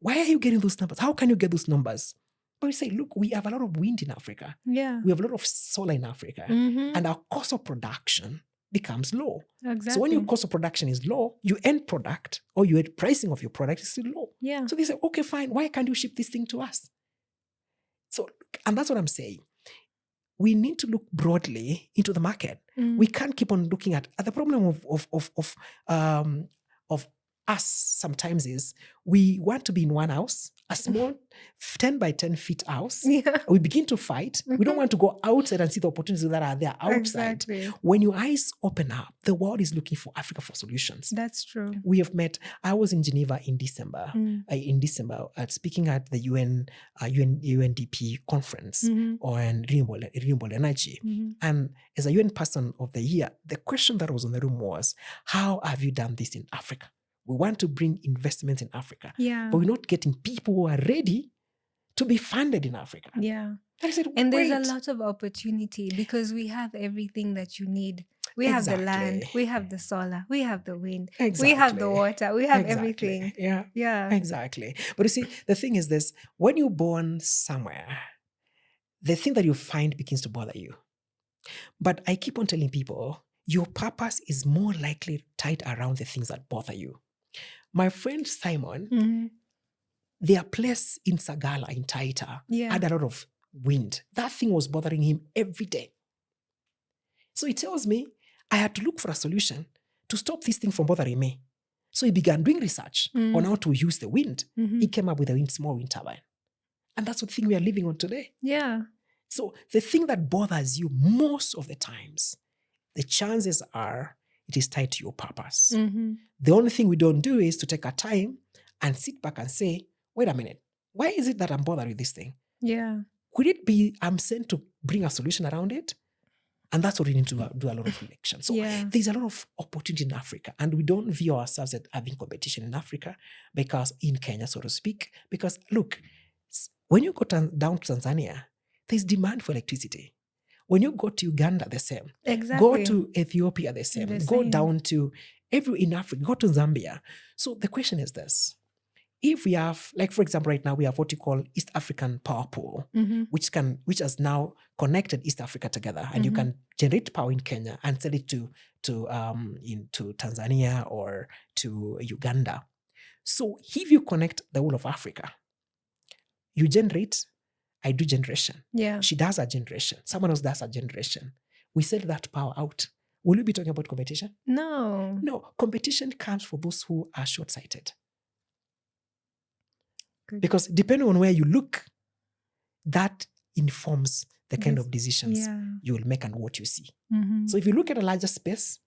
why are you getting those numbers? How can you get those numbers? But we say, look, we have a lot of wind in Africa. Yeah. We have a lot of solar in Africa. And our cost of production becomes low. Exactly. So when your cost of production is low, your end product or your pricing of your product is still low. Yeah. So they say, okay, fine. Why can't you ship this thing to us? So, and that's what I'm saying. We need to look broadly into the market. We can't keep on looking at the problem of us sometimes is we want to be in one house, a small 10 by 10 feet house. Yeah. We begin to fight. We don't want to go outside and see the opportunities that are there outside. Exactly. When your eyes open up, the world is looking for Africa for solutions. That's true. We have met. I was in Geneva in December. Speaking at the UNDP conference on renewable energy. And as a UN Person of the Year, the question that was in the room was, how have you done this in Africa? We want to bring investments in Africa, but we're not getting people who are ready to be funded in Africa. Yeah. I said, and there's a lot of opportunity because we have everything that you need. We have the land, we have the solar, we have the wind, we have the water, we have everything. Yeah. Yeah. Exactly. But you see, the thing is this, when you're born somewhere, the thing that you find begins to bother you. But I keep on telling people, your purpose is more likely tied around the things that bother you. My friend Simon, their place in Sagala, in Taita, had a lot of wind. That thing was bothering him every day. So he tells me, I had to look for a solution to stop this thing from bothering me. So he began doing research on how to use the wind. He came up with a small wind turbine. And that's the thing we are living on today. Yeah. So the thing that bothers you most of the times, the chances are it is tied to your purpose. The only thing we don't do is to take our time and sit back and say, wait a minute, why is it that I'm bothered with this thing? Yeah. Could it be I'm sent to bring a solution around it? And that's what we need to do a lot of reflection. So there's a lot of opportunity in Africa, and we don't view ourselves as having competition in Africa because in Kenya, so to speak, because look, when you go down to Tanzania, there's demand for electricity. When you go to Uganda, the same. Exactly. Go to Ethiopia, the same. Go down to in Africa, go to Zambia. So the question is this. If we have, like for example, right now we have what you call East African Power Pool, which has now connected East Africa together, and you can generate power in Kenya and sell it to Tanzania or to Uganda. So if you connect the whole of Africa, you generate, I do generation. Yeah. She does a generation. Someone else does a generation. We sell that power out. Will you be talking about competition? No. No. Competition comes for those who are short-sighted. Good. Because depending on where you look, that informs the kind of decisions you will make and what you see. So if you look at a larger space,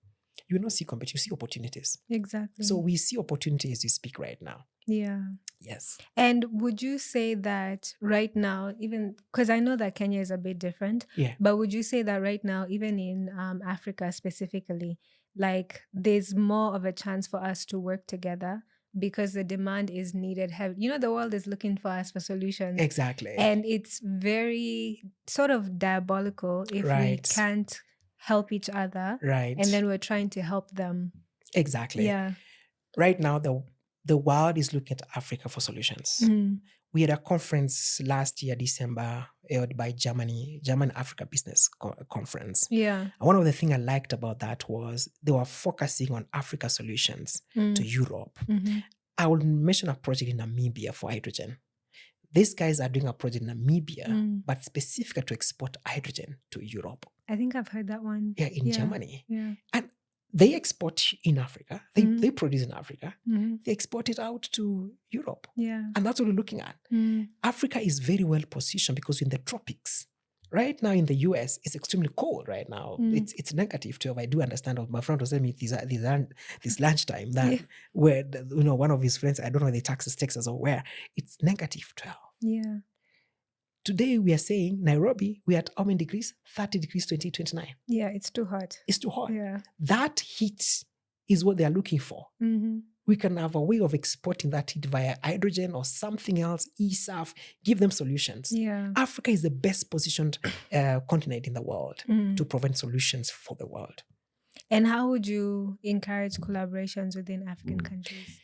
you will not see competition, you see opportunities. Exactly. So we see opportunities as we speak right now. Yeah. Yes. And would you say that right now, even because I know that Kenya is a bit different, but would you say that right now, even in Africa specifically, like there's more of a chance for us to work together because the demand is needed heavy. You know, the world is looking for us for solutions. Exactly. And it's very sort of diabolical if we can't help each other. Right. And then we're trying to help them. Exactly. Yeah. Right now, the world is looking at Africa for solutions. We had a conference last year, December, held by German Africa Business Conference. Yeah. And one of the things I liked about that was they were focusing on Africa solutions to Europe. I will mention a project in Namibia for hydrogen. These guys are doing a project in Namibia, but specifically to export hydrogen to Europe. I think I've heard that one. Yeah, in Germany. Yeah. And they export in Africa. They produce in Africa. They export it out to Europe. Yeah. And that's what we're looking at. Africa is very well positioned because we're in the tropics. Right now in the US, it's extremely cold right now. It's negative 12. I do understand. My friend was telling me this lunchtime that where one of his friends, I don't know whether Texas or where, it's negative 12. Yeah. Today we are saying Nairobi, we're at how many degrees? 30 degrees, 29. Yeah, it's too hot. It's too hot. Yeah. That heat is what they are looking for. we can have a way of exporting that heat via hydrogen or something else, ESAF, give them solutions. Yeah. Africa is the best positioned continent in the world to provide solutions for the world. And how would you encourage collaborations within African countries?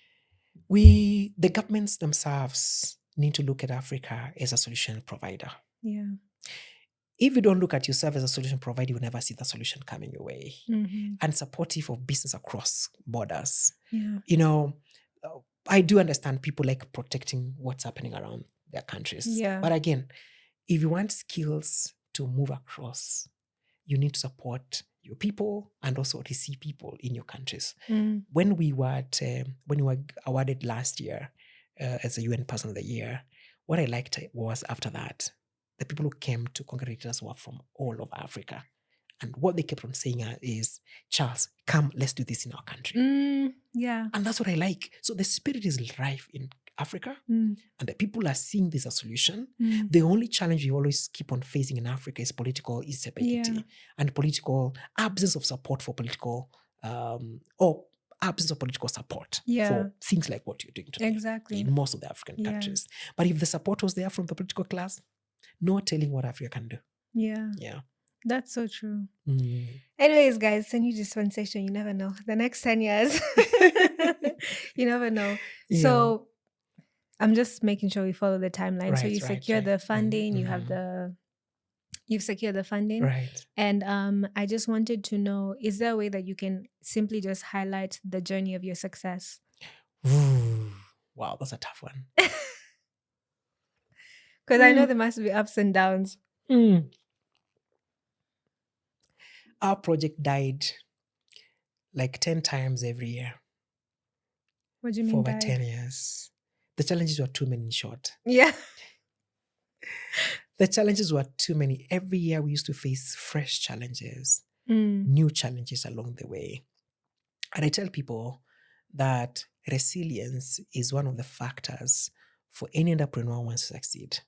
The governments themselves need to look at Africa as a solution provider. Yeah. If you don't look at yourself as a solution provider, you will never see the solution coming your way. And supportive of business across borders. Yeah. You know, I do understand people like protecting what's happening around their countries. Yeah. But again, if you want skills to move across, you need to support your people and also receive people in your countries. When we were awarded last year as a UN Person of the Year, what I liked was after that, the people who came to congratulate us were from all over Africa. And what they kept on saying is, Charles, come, let's do this in our country. Yeah. And that's what I like. So the spirit is rife in Africa, and the people are seeing this as a solution. The only challenge we always keep on facing in Africa is political instability and political absence of support for political, or absence of political support for things like what you're doing today. Exactly. In most of the African countries. But if the support was there from the political class, no telling what Africa can do. Yeah. Yeah. That's so true. Anyways, guys, new dispensation, you never know. The next 10 years, you never know. Yeah. So I'm just making sure we follow the timeline. Right, so you secure the funding, you've secured the funding. Right. And I just wanted to know, is there a way that you can simply just highlight the journey of your success? Ooh, wow, that's a tough one. Because I know there must be ups and downs. Our project died like 10 times every year. What do you mean for over died? 10 years. The challenges were too many in short. Yeah. The challenges were too many. Every year we used to face fresh challenges, new challenges along the way. And I tell people that resilience is one of the factors for any entrepreneur who wants to succeed.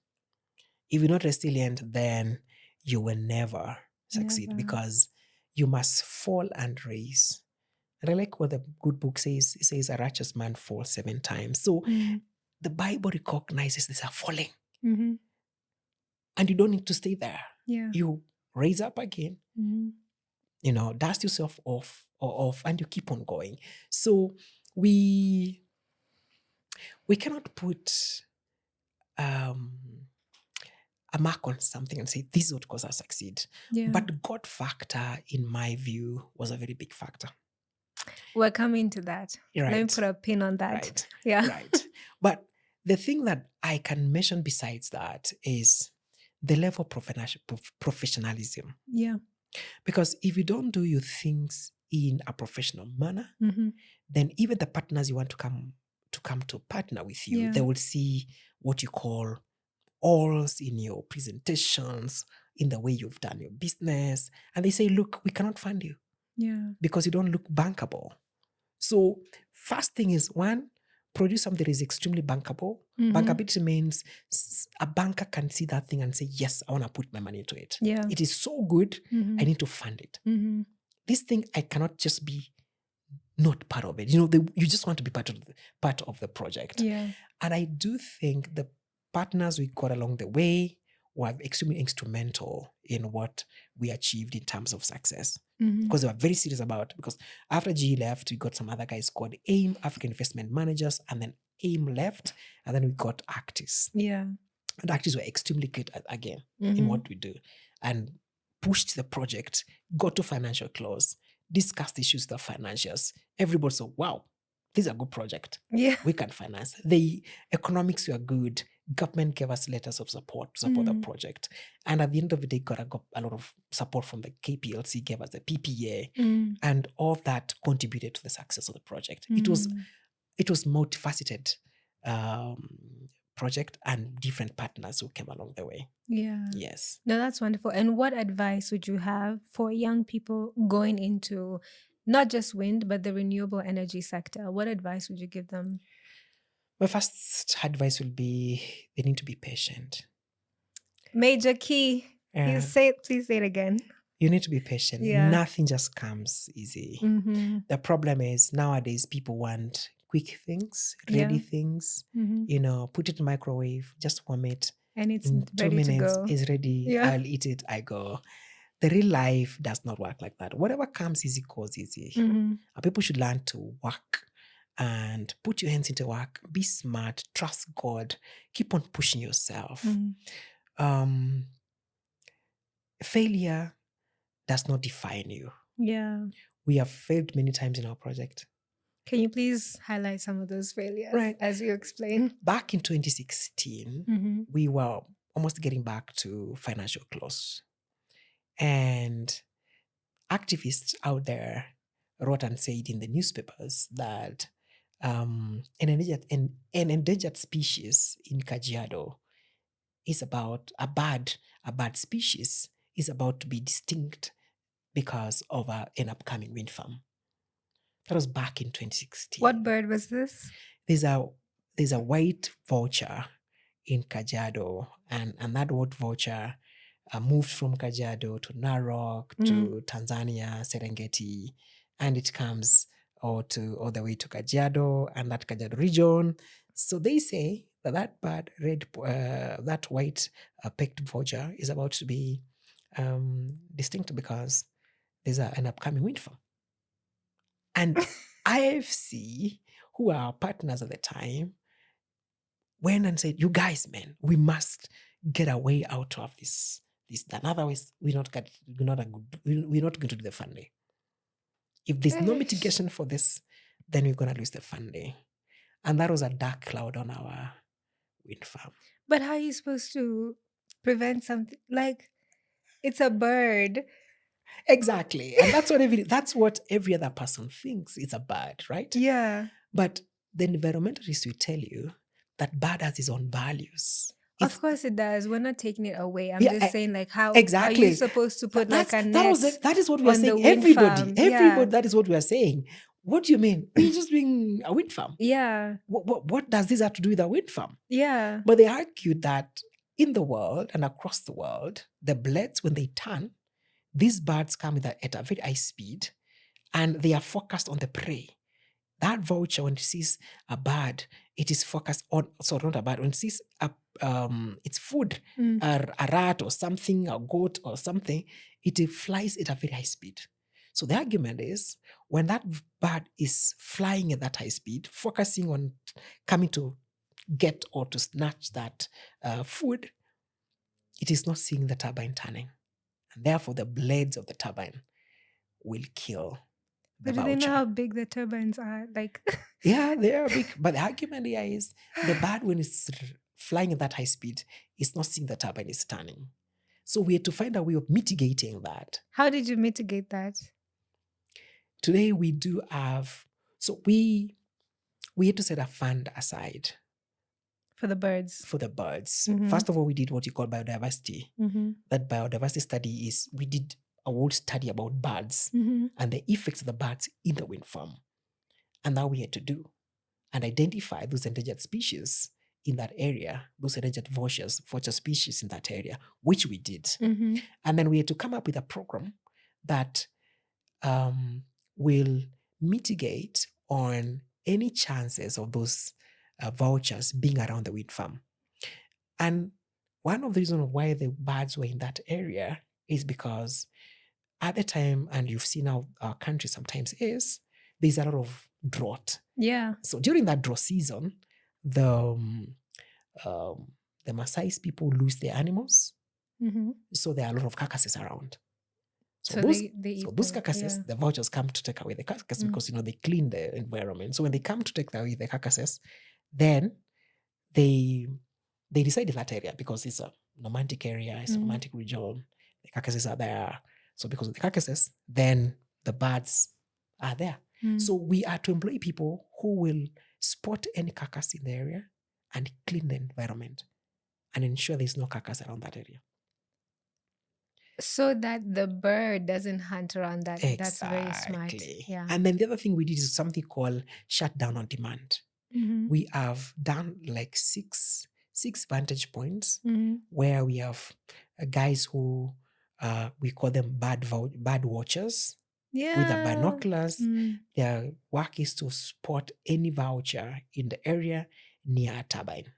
If you're not resilient, then you will never succeed because you must fall and rise. And I like what the good book says. It says a righteous man falls 7 times. So the Bible recognizes this are falling. And you don't need to stay there. Yeah. You raise up again, dust yourself off, and you keep on going. So we cannot put a mark on something and say, this is what caused us succeed. Yeah. But God factor, in my view, was a very big factor. We're coming to that. Right. Let me put a pin on that. Right. Yeah. Right. But the thing that I can mention besides that is the level of professionalism. Yeah. Because if you don't do your things in a professional manner, then even the partners you want to come to partner with you, they will see what you call alls in your presentations, in the way you've done your business. And they say, look, we cannot fund you. Yeah. Because you don't look bankable. So first thing is, one, produce something that is extremely bankable. Bankability means a banker can see that thing and say, yes, I want to put my money into it. Yeah. It is so good, I need to fund it. This thing, I cannot just be not part of it. You just want to be part of the project. Yeah. And I do think the partners we got along the way were extremely instrumental in what we achieved in terms of success. Because they were very serious because after GE left, we got some other guys called AIM, African Investment Managers, and then AIM left, and then we got Actis. Yeah. And Actis were extremely good in what we do, and pushed the project, got to financial close, discussed issues with the financials. Everybody said, wow, this is a good project. Yeah. We can finance. The economics were good. Government gave us letters of support to support the project. And at the end of the day, got a lot of support from the KPLC, gave us the PPA, and all of that contributed to the success of the project. It was multifaceted project and different partners who came along the way. Yeah. Yes. No, that's wonderful. And what advice would you have for young people going into not just wind, but the renewable energy sector? What advice would you give them? My first advice will be they need to be patient. Major key. Please say it again. You need to be patient. Yeah. Nothing just comes easy. The problem is nowadays people want quick things, Yeah. ready things, put it in microwave, just warm it. And it's In 2 ready to minutes, go. it's ready. Yeah. I'll eat it, I go. The real life does not work like that. Whatever comes easy goes easy. And people should learn to work and put your hands into work. Be smart, trust God, keep on pushing yourself. Failure does not define you. Yeah. We have failed many times in our project. Can you please highlight some of those failures Right. as you explain? Back in 2016, we were almost getting back to financial close. And activists out there wrote and said in the newspapers that an endangered species in Kajiado is about a bad species is about to be distinct because of an upcoming wind farm. That was back in 2016. What bird was this? There's a white vulture in Kajiado, and that white vulture moved from Kajiado to Narok to Tanzania, Serengeti, and it comes all the way to Kajiado and that Kajiado region. So they say that bird, that white pecked vulture, is about to be distinct because there's an upcoming wind farm. And IFC, who are our partners at the time, went and said, "You guys, man, we must get a way out of this done. Otherwise, we're not going to do the funding. If there's no mitigation for this, then we're going to lose the funding." And that was a dark cloud on our wind farm. But how are you supposed to prevent something? Like, it's a bird. Exactly. And that's what every other person thinks. It's a bird, right? Yeah. But the environmentalists will tell you that bird has its own values. Of course it does. We're not taking it away. I'm Yeah, just saying, like, how exactly. are you supposed to put like a net that is what we are on the saying. wind Everybody, farm? Yeah. that is what we are saying. What do you mean? We're just doing a wind farm. Yeah. What does this have to do with a wind farm? Yeah. But they argued that in the world and across the world, the blades, when they turn, these birds come at a very high speed, and they are focused on the prey. That vulture, when it sees a bird, it is focused on, sorry, not a bird, when it sees its food, a rat or something, a goat or something, it flies at a very high speed. So the argument is, when that bird is flying at that high speed, focusing on coming to get or to snatch that food, it is not seeing the turbine turning. And therefore, the blades of the turbine will kill the But do they vulture. know how big the turbines are? Like, Yeah, they are big. But the argument here is the bird, when it's flying at that high speed, is not seeing the turbine is turning. So we had to find a way of mitigating that. how did you mitigate that? Today we do have, so we had to set a fund aside For the birds. for the birds. Mhm. First of all, we did what you call biodiversity. That biodiversity study is, we did a whole study about birds and the effects of the birds in the wind farm. And that we had to do and identify those endangered species in that area, those endangered vulture species in that area, which we did. And then we had to come up with a program that will mitigate on any chances of those vultures being around the wind farm. And one of the reasons why the birds were in that area is because at the time, and you've seen how our country sometimes is, there's a lot of drought. Yeah. So during that drought season, the Maasai's people lose their animals. So there are a lot of carcasses around. So those carcasses, the vultures come to take away the carcasses because they clean the environment. So when they come to take away the carcasses, then they decide in that area, because it's a romantic area, it's a romantic region, the carcasses are there. So because of the carcasses, then the birds are there. So we are to employ people who will spot any carcass in the area and clean the environment and ensure there's no carcass around that area. So that the bird doesn't hunt around that. Exactly. That's very smart. Yeah. And then the other thing we did is something called shutdown on demand. We have done like six vantage points where we have guys who we call them bird watchers. with the Yeah. binoculars. Their work is to spot any voucher in the area near a turbine.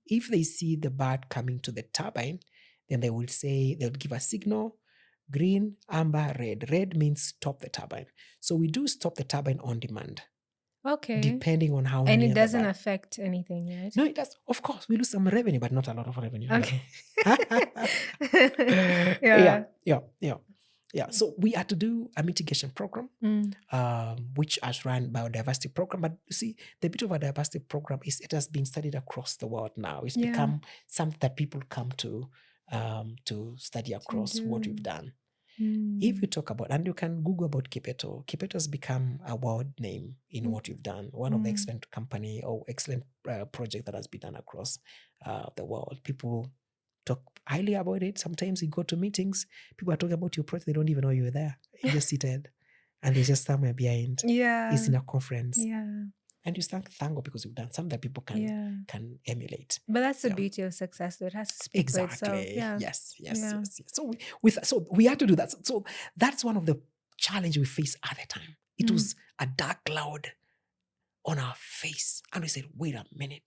If they see the bird coming to the turbine, then they will say, they'll give a signal: green, amber, red. Red means stop the turbine. So we do stop the turbine on demand, Okay. depending on how And near it the doesn't bird. affect anything, right? No, it does. Of course, we lose some revenue, but not a lot of revenue. Okay. Yeah. So we had to do a mitigation program, which has run biodiversity program. But you see, the beauty of a diversity program is it has been studied across the world now. It's become something that people come to study across what we've done. If you talk about, and you can Google about Kipeto, Kipeto has become a world name in what you've done. One of the excellent company or excellent project that has been done across the world. People talk highly about it. Sometimes you go to meetings, people are talking about your project, they don't even know you were there. You're just seated and they're just somewhere behind. Yeah. It's in a conference. Yeah. And you thank God because you've done something that people can emulate. But that's the beauty of success, though. It has to speak for itself. Yeah. Yes. So we had to do that. So that's one of the challenges we faced at the time. It was a dark cloud on our face. And we said, wait a minute,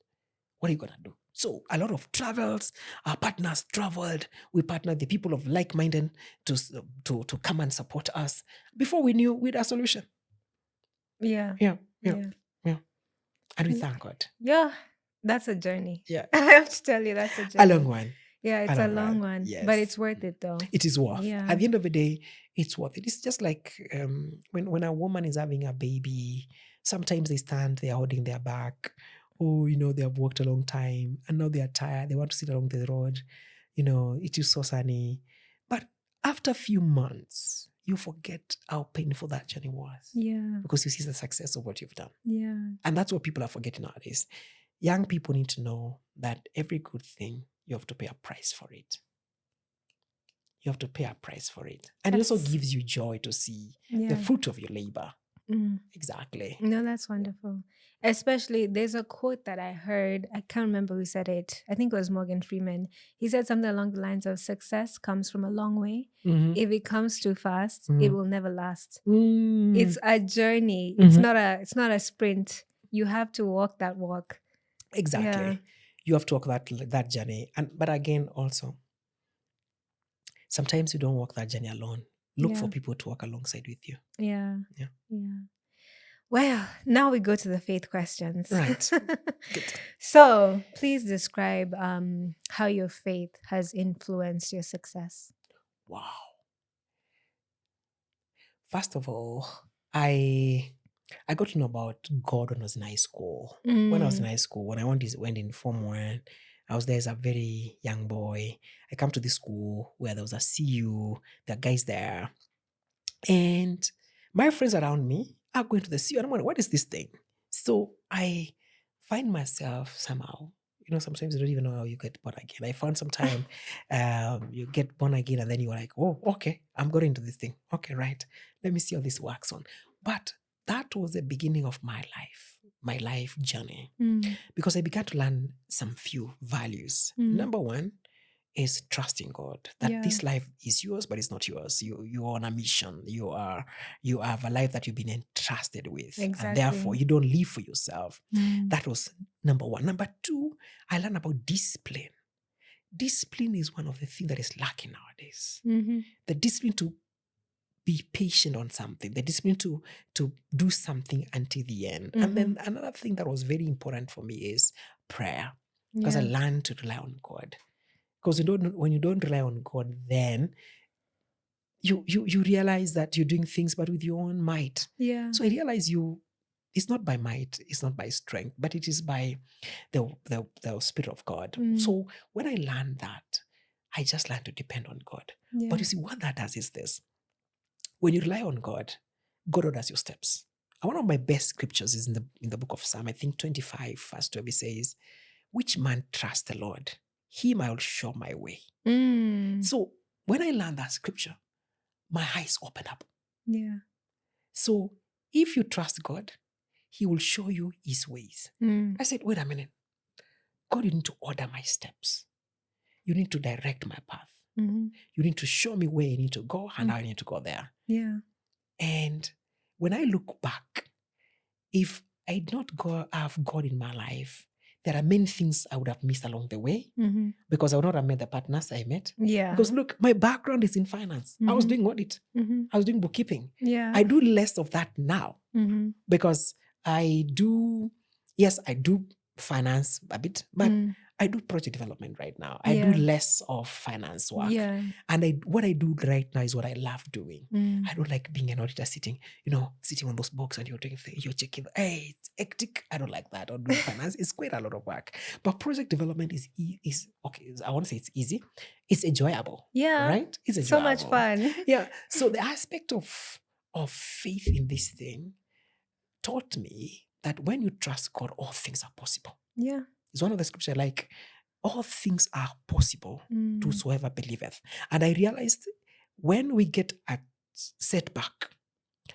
what are you gonna do? So a lot of travels, our partners traveled. We partnered the people of like-minded to come and support us. Before we knew, we had a solution. Yeah. And we thank God. Yeah, that's a journey. Yeah. I have to tell you, that's a journey. A long one. Yeah, it's a long one. Yes. But it's worth it, though. It is worth. Yeah. At the end of the day, it's worth it. It's just like when a woman is having a baby, sometimes they stand, they're holding their back. Oh, they have worked a long time and now they are tired. They want to sit along the road. It is so sunny. But after a few months, you forget how painful that journey was. Yeah. Because you see the success of what you've done. Yeah. And that's what people are forgetting nowadays. Young people need to know that every good thing, you have to pay a price for it. You have to pay a price for it. And it also gives you joy to see the fruit of your labor. Exactly. No, that's wonderful. Especially, there's a quote that I heard. I can't remember who said it. I think it was Morgan Freeman. He said something along the lines of success comes from a long way. If it comes too fast, it will never last. It's a journey. It's not a sprint. You have to walk that walk. Exactly. Yeah. You have to walk that journey. But again, also, sometimes you don't walk that journey alone. Look for people to walk alongside with you. Yeah. Well, now we go to the faith questions. Right. Good. So, please describe how your faith has influenced your success. Wow. First of all, I got to know about God when I was in high school. When I was in high school, when I went in Form 1, I was there as a very young boy. I come to this school where there was a CU, there are guys there. And my friends around me are going to the CU. And I'm wondering, what is this thing? So I find myself somehow, sometimes you don't even know how you get born again. I found some time, you get born again and then you're like, oh, okay, I'm going into this thing. Okay, right. Let me see how this works on. But that was the beginning of my life journey, because I began to learn some few values. Number one is trusting God, that this life is yours, but it's not yours. You're on a mission. You have a life that you've been entrusted with. Exactly. And therefore, you don't live for yourself. That was number one. Number two, I learned about discipline. Discipline is one of the things that is lacking nowadays. The discipline to be patient on something, the discipline to do something until the end. And then another thing that was very important for me is prayer, because I learned to rely on God. Because when you don't rely on God, then you realize that you're doing things but with your own might. Yeah. So I realize it's not by might, it's not by strength, but it is by the Spirit of God. So when I learned that, I just learned to depend on God. Yeah. But you see, what that does is this. When you rely on God, God orders your steps. And one of my best scriptures is in the book of Psalm, I think 25, verse 12, it says, which man trusts the Lord? Him I will show my way. So when I learned that scripture, my eyes open up. Yeah. So if you trust God, He will show you His ways. I said, wait a minute. God, you need to order my steps. You need to direct my path. You need to show me where I need to go and how I need to go there. Yeah. And when I look back, if I did not have God in my life, there are many things I would have missed along the way because I would not have met the partners I met. Yeah. Because look, my background is in finance. I was doing audit. I was doing bookkeeping. Yeah. I do less of that now because I do finance a bit, but I do project development right now. I do less of finance work. Yeah. And what I do right now is what I love doing. I don't like being an auditor sitting on those books and you're checking, hey, it's hectic. I don't like that. Or doing finance. It's quite a lot of work. But project development is okay. I won't say it's easy. It's enjoyable. Yeah. Right? It's enjoyable. So much fun. Yeah. So the aspect of faith in this thing taught me that when you trust God, all things are possible. Yeah. It's one of the scriptures like, all things are possible to whosoever believeth. And I realized when we get a setback,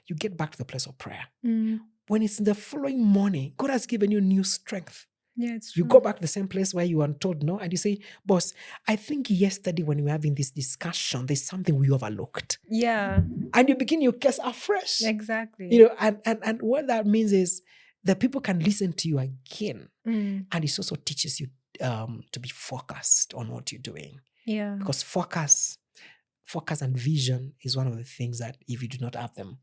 you get back to the place of prayer. When it's in the following morning, God has given you new strength. Yeah, it's true. You go back to the same place where you were told no, and you say, boss, I think yesterday when we were having this discussion, there's something we overlooked. Yeah. And you begin your case afresh. Exactly. And what that means is that people can listen to you again. And it also teaches you to be focused on what you're doing. Yeah. Because focus and vision is one of the things that if you do not have them,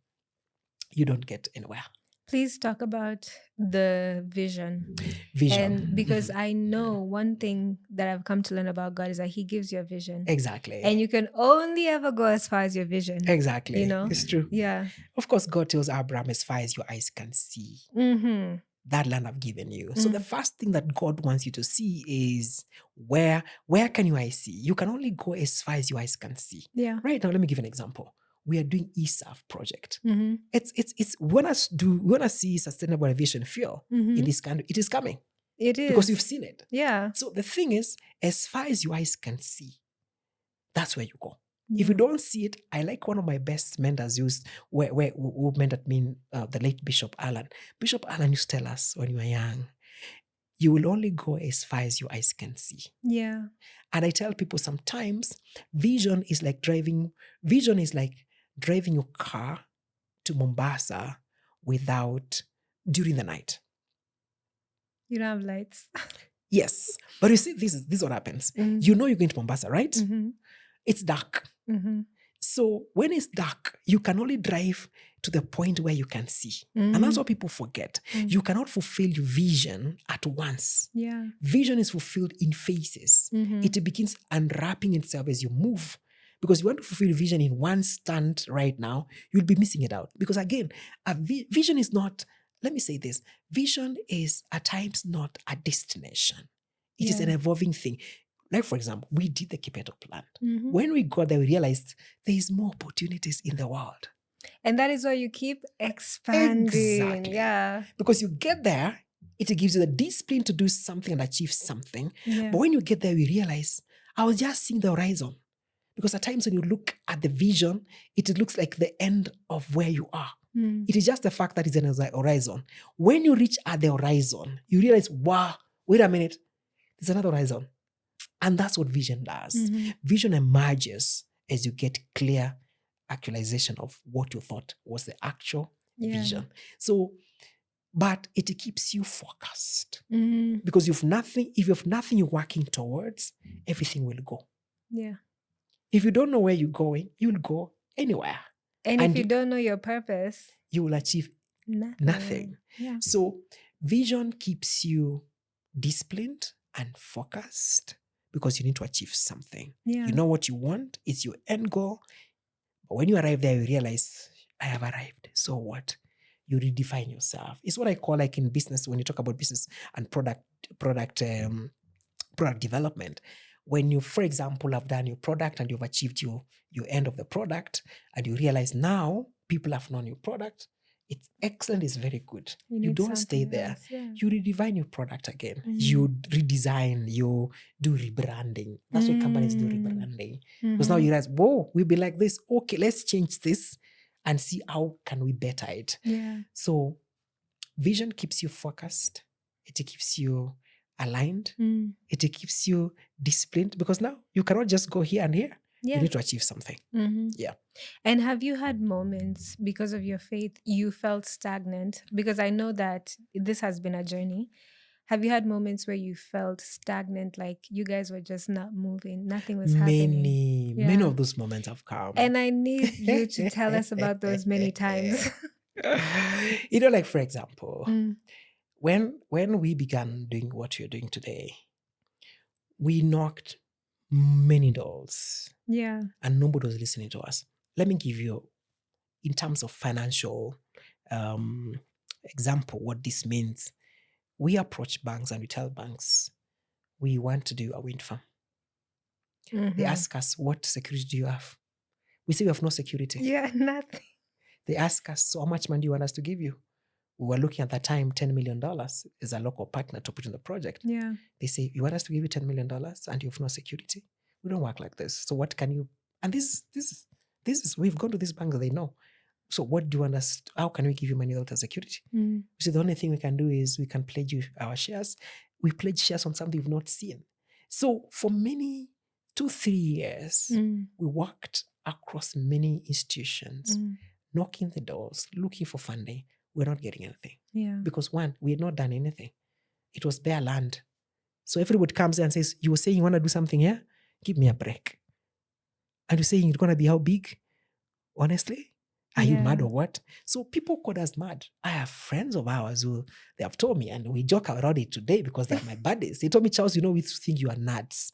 you don't get anywhere. Please talk about the vision. Vision. Because I know one thing that I've come to learn about God is that He gives you a vision. Exactly. And you can only ever go as far as your vision. Exactly. It's true. Yeah. Of course, God tells Abraham, as far as your eyes can see, that land I've given you. So the first thing that God wants you to see is where can your eyes see? You can only go as far as your eyes can see. Yeah. Right now, let me give an example. We are doing ESAF project. It's when I see sustainable aviation fuel in this country, it is coming. It is. Because you've seen it. Yeah. So the thing is, as far as your eyes can see, that's where you go. If you don't see it, I like one of my best mentors used, who mentored me, the late Bishop Allen. Bishop Allen used to tell us when you were young, you will only go as far as your eyes can see. Yeah. And I tell people sometimes, vision is like driving your car to Mombasa during the night. You don't have lights. Yes. But you see, this is what happens. You know you're going to Mombasa, right? It's dark. So when it's dark, you can only drive to the point where you can see. And that's what people forget. You cannot fulfill your vision at once. Yeah. Vision is fulfilled in phases. It begins unwrapping itself as you move. Because you want to fulfill vision in one stand right now, you'll be missing it out. Because again, vision is not, let me say this, vision is at times not a destination. It is an evolving thing. Like, for example, we did the Kipeto plant. When we got there, we realized there is more opportunities in the world. And that is why you keep expanding. Exactly. Yeah. Because you get there, it gives you the discipline to do something and achieve something. Yeah. But when you get there, we realize, I was just seeing the horizon. Because at times when you look at the vision, it looks like the end of where you are. It is just the fact that it's an horizon. When you reach at the horizon, you realize, wow, wait a minute, there's another horizon. And that's what vision does. Vision emerges as you get clear actualization of what you thought was the actual vision. So, but it keeps you focused. Because if you have nothing you're working towards, everything will go. Yeah. If you don't know where you're going, you'll go anywhere. And if you don't know your purpose, you will achieve nothing. Yeah. So vision keeps you disciplined and focused because you need to achieve something. Yeah. You know what you want, it's your end goal. But when you arrive there, you realize, I have arrived. So what? You redefine yourself. It's what I call, like in business, when you talk about business and product development. When you, for example, have done your product and you've achieved your end of the product and you realize now people have known your product, it's excellent, it's very good. You don't stay there. You redefine your product again. You redesign, you do rebranding. That's why companies do rebranding. Because now you realize, whoa, we'll be like this. Okay, let's change this and see how can we better it. Yeah. So vision keeps you focused. It keeps you aligned. It keeps you disciplined because now you cannot just go here and here. Yeah. You need to achieve something. Mm-hmm. Yeah. And have you had moments because of your faith you felt stagnant? Because I know that this has been a journey. Have you had moments where you felt stagnant, like you guys were just not moving, nothing was happening? Many of those moments have come. And I need you to tell us about those many times. Like for example, Mm. when we began doing what you're doing today, we knocked many doors Yeah. and nobody was listening to us. Let me give you, in terms of financial example, what this means. We approach banks and we tell banks, we want to do a wind farm. Mhm. They ask us, what security do you have? We say we have no security. Yeah, nothing. They ask us, so how much money do you want us to give you? We were looking at that time, $10 million as a local partner to put in the project. Yeah. They say, you want us to give you $10 million and you have no security? We don't work like this. So what can you, and this is, we've gone to this bank that they know. So what do you want us, how can we give you money without a security? Mm. So the only thing we can do is we can pledge you our shares. We pledge shares on something we've not seen. So for many 2-3 years, we worked across many institutions, knocking the doors, looking for funding. We're not getting anything. Yeah. Because one, we had not done anything. It was bare land. So everybody comes there and says, you were saying you want to do something here? Give me a break. And you're saying it's going to be how big? Honestly? Are you mad or what? So people call us mad. I have friends of ours who they have told me, and we joke about it today because they're my buddies. They told me, Charles, we think you are nuts.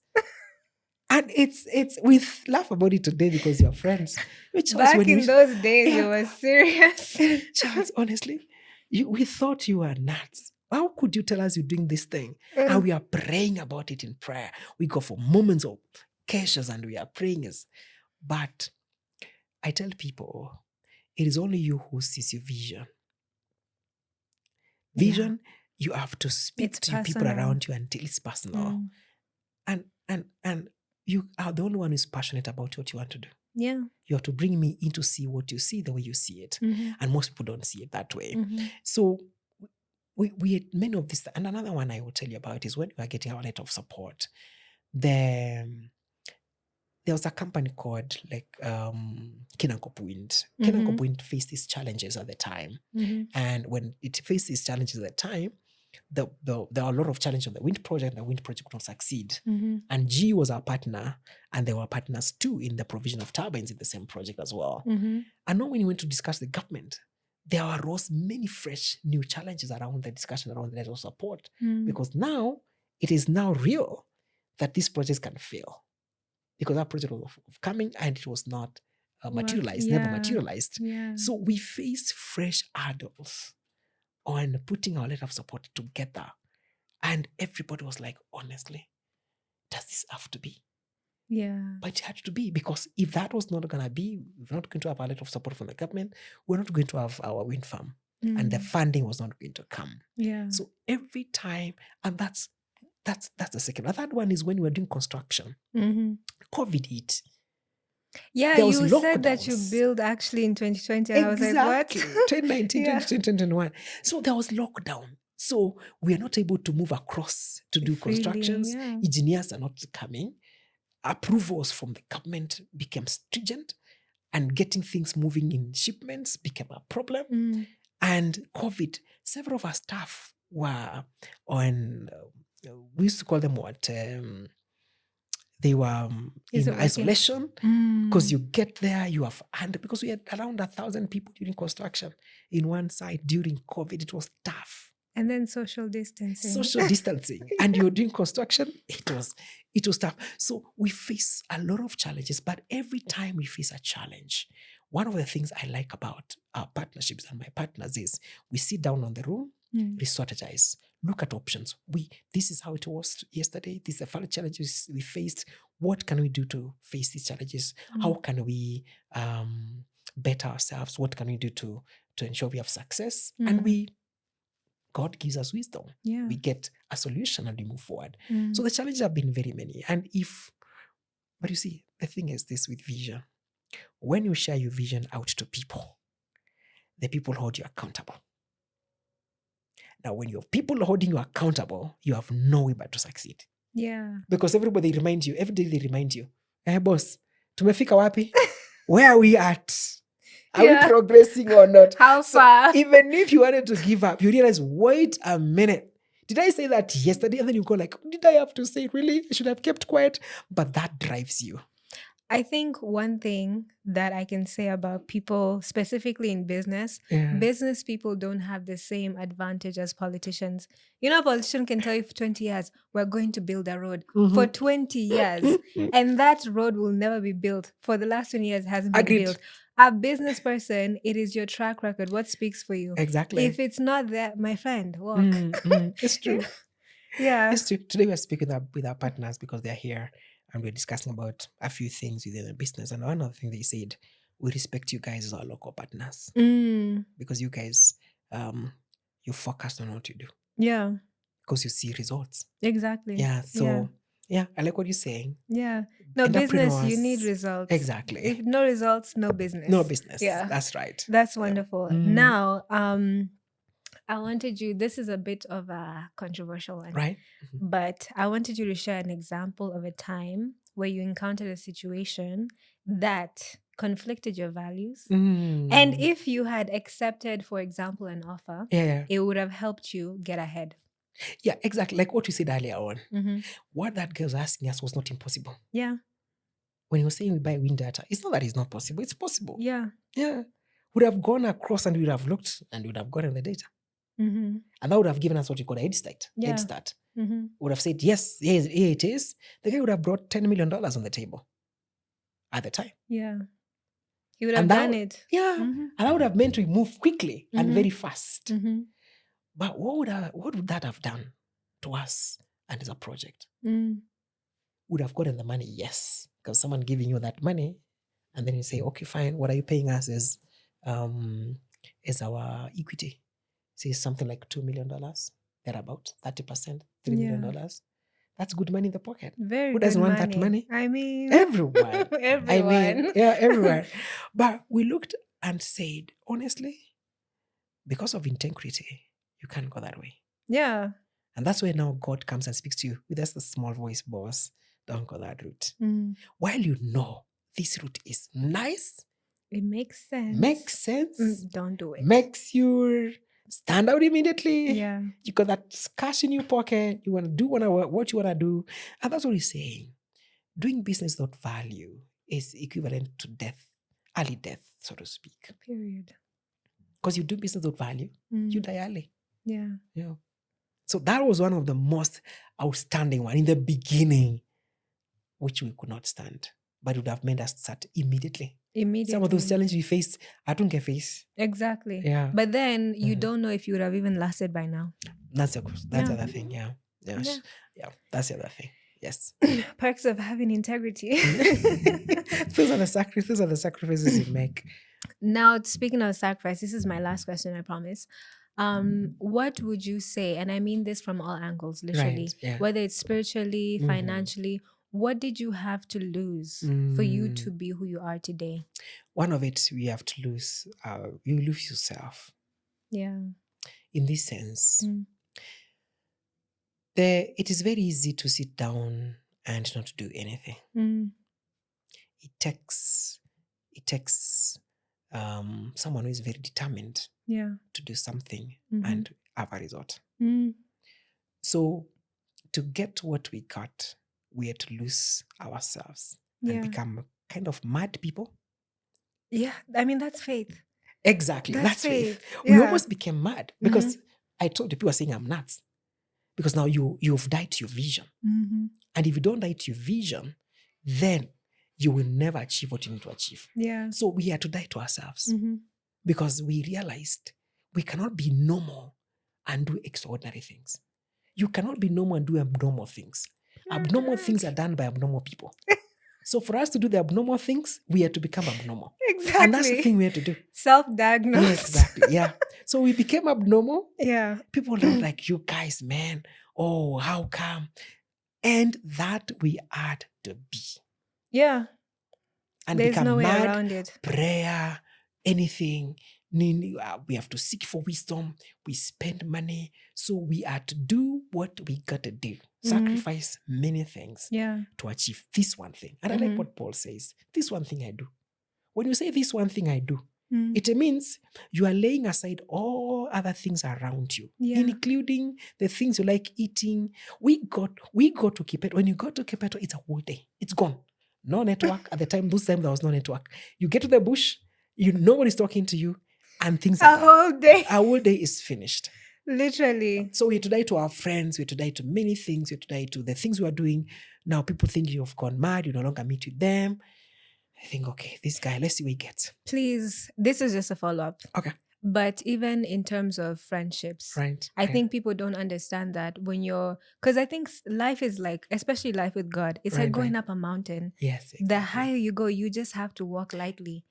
And it's we laugh about it today because you're friends. Charles, back in those days, it was serious. Charles, honestly, we thought you were nuts. How could you tell us you're doing this thing? And we are praying about it in prayer. We go for moments of caches and we are praying. But I tell people, it is only you who sees your vision. Vision, you have to speak to people around you until it's personal. And you are the only one who's passionate about what you want to do. Yeah. You have to bring me in to see what you see the way you see it. And most people don't see it that way. So we had many of this. And another one I will tell you about is when we are getting our letter of support, there was a company called Kipeto Wind. Kipeto Wind faced these challenges at the time. And when it faced these challenges at the time, there were a lot of challenges on the wind project. The wind project could not succeed. And GE was our partner, and they were partners too in the provision of turbines in the same project as well. And now when we went to discuss the government, there arose many fresh new challenges around the discussion around the letter of support. Because now, it is now real that these projects can fail. Because that project was coming and it was not materialized, never materialized. Yeah. So we faced fresh hurdles on putting our letter of support together. And everybody was like, honestly, does this have to be? Yeah. But it had to be, because if that was not going to be, we're not going to have a letter of support from the government, we're not going to have our wind farm. And the funding was not going to come. Yeah. So every time, and that's the second. The third one is when we were doing construction. COVID hit. Yeah, you said that you built actually in 2020. And exactly. I was like, what? 2019, 2021. So there was lockdown. So we are not able to move across to do constructions. Yeah. Engineers are not coming. Approvals from the government became stringent, and getting things moving in shipments became a problem. And COVID, several of our staff were on, we used to call them what? They were in isolation, because you get there, you have, and because we had around 1,000 people during construction in one site during COVID, it was tough. And then social distancing. And you're doing construction, it was tough. So we face a lot of challenges, but every time we face a challenge, one of the things I like about our partnerships and my partners is we sit down on the room, we strategize, look at options. This is how it was yesterday. These are the challenges we faced. What can we do to face these challenges? How can we better ourselves? What can we do to ensure we have success? And God gives us wisdom. Yeah. We get a solution and we move forward. So the challenges have been very many. But you see, the thing is this with vision. When you share your vision out to people, the people hold you accountable. Now, when you have people holding you accountable, you have no way but to succeed. Yeah. Because every day they remind you, hey boss, Tumefika wapi? Where are we at? Are Yeah. we progressing or not? How far? Even if you wanted to give up, you realize, wait a minute. Did I say that yesterday? And then you go like, did I have to say it? Really? I should have kept quiet. But that drives you. I think one thing that I can say about people, specifically in business, Yeah. business people don't have the same advantage as politicians. You know, a politician can tell you for 20 years, we're going to build a road for 20 years, and that road will never be built. For the last 20 years, hasn't been Agreed. built. A business person, it is your track record. What speaks for you? Exactly. If it's not there, my friend, walk. It's true. Yeah. It's true. Today we're speaking with our partners because they're here and we're discussing about a few things within the business. And one other thing they said, we respect you guys as our local partners because you guys, you focus on what you do Yeah. because you see results. Exactly. Yeah. So, yeah, I like what you're saying. Yeah. No, business, you need Entrepreneurs- results. Exactly. If no results, no business. No business. Yeah. That's right. That's wonderful. Mm. Now, I wanted you, this is a bit of a controversial one, Right? but I wanted you to share an example of a time where you encountered a situation that conflicted your values. And if you had accepted, for example, an offer, yeah. it would have helped you get ahead. Yeah, exactly. Like what you said earlier on. Mm-hmm. What that girl was asking us was not impossible. Yeah. When he was saying we buy wind data, it's not that it's not possible. It's possible. Yeah. Yeah. Would have gone across and we would have looked and we would have gotten the data. Mm-hmm. And that would have given us what you call a head start. Yeah. Head start. Mm-hmm. Would have said, yes, here it is. The guy would have brought $10 million on the table at the time. Yeah. He would have And that- done it. Yeah. Mm-hmm. And that would have meant we move quickly and Mhm. very fast. Mm-hmm. But what would that have done to us and as a project? Mm. Would have gotten the money, yes. Because someone giving you that money, and then you say, okay, fine, what are you paying us as our equity? Say something like $2 million, thereabout, 30%, $3 million. That's good money in the pocket. Very Who good doesn't want money. that money? I mean, Everyone. everyone. I mean, yeah, everywhere. But we looked and said, honestly, because of integrity, you can't go that way. Yeah. And that's where now God comes and speaks to you with just a small voice, boss. Don't go that route. Mm. While you know this route is nice, It makes sense. makes sense, Don't do it. makes you stand out immediately. Yeah. You got that cash in your pocket. You want to do what you want to do. And that's what he's saying. Doing business without value is equivalent to death, early death, so to speak. Period. Because you do business without value, you die early. Yeah. Yeah. So that was one of the most outstanding one in the beginning, which we could not stand, but it would have made us start immediately. Some of those challenges we faced, I don't get face. Exactly. Yeah. But then you don't know if you would have even lasted by now. That's the Yeah. other thing. Yeah. Yeah. Yeah. Yeah. That's the other thing. Yes. Perks of having integrity. Those are the sacrifices you make. Now, speaking of sacrifice, this is my last question, I promise. What would you say, and I mean this from all angles, literally, Right, yeah. whether it's spiritually, Mhm. financially, what did you have to lose for you to be who you are today? One of it, we have to lose, you lose yourself. Yeah. In this sense, Mm. it is very easy to sit down and not do anything. Mm. It takes someone who is very determined Yeah. to do something Mhm. and have a result. Mm. So to get what we got, we had to lose ourselves Yeah. and become kind of mad people. Yeah. I mean, that's faith. Exactly. That's faith. We Yeah. almost became mad because I told you, people are saying I'm nuts. Because now you've died to your vision. Mm-hmm. And if you don't die to your vision, then you will never achieve what you need to achieve. Yeah. So we had to die to ourselves Mm-hmm. because we realized we cannot be normal and do extraordinary things. You cannot be normal and do abnormal things. Abnormal things are done by abnormal people. So for us to do the abnormal things, we had to become abnormal. Exactly. And that's the thing we had to do. Self-diagnosed. Yes, exactly. Yeah. So we became abnormal. Yeah. People are like, you guys, man. Oh, how come? And that we had to be. Yeah. And There's become no way mad, around it. prayer, anything. We have to seek for wisdom. We spend money. So we are to do what we got to do. Sacrifice many things to achieve this one thing. And I like what Paul says. This one thing I do. When you say this one thing I do, it means you are laying aside all other things around you, including the things you like eating. We go to Kipeto. When you go to Kipeto, it's a whole day. It's gone. No network at the time. Those time there was no network. You get to the bush, nobody's talking to you, and things are whole day. Our whole day is finished. Literally. So we have to die to our friends. We have to die to many things. We have to die to the things we are doing. Now people think you've gone mad. You no longer meet with them. I think, okay, this guy, let's see what he gets. Please, this is just a follow-up. Okay. But even in terms of friendships, right? I think people don't understand that when because I think life is like, especially life with God, it's like going up a mountain. Yes. Exactly. The higher you go, you just have to walk lightly.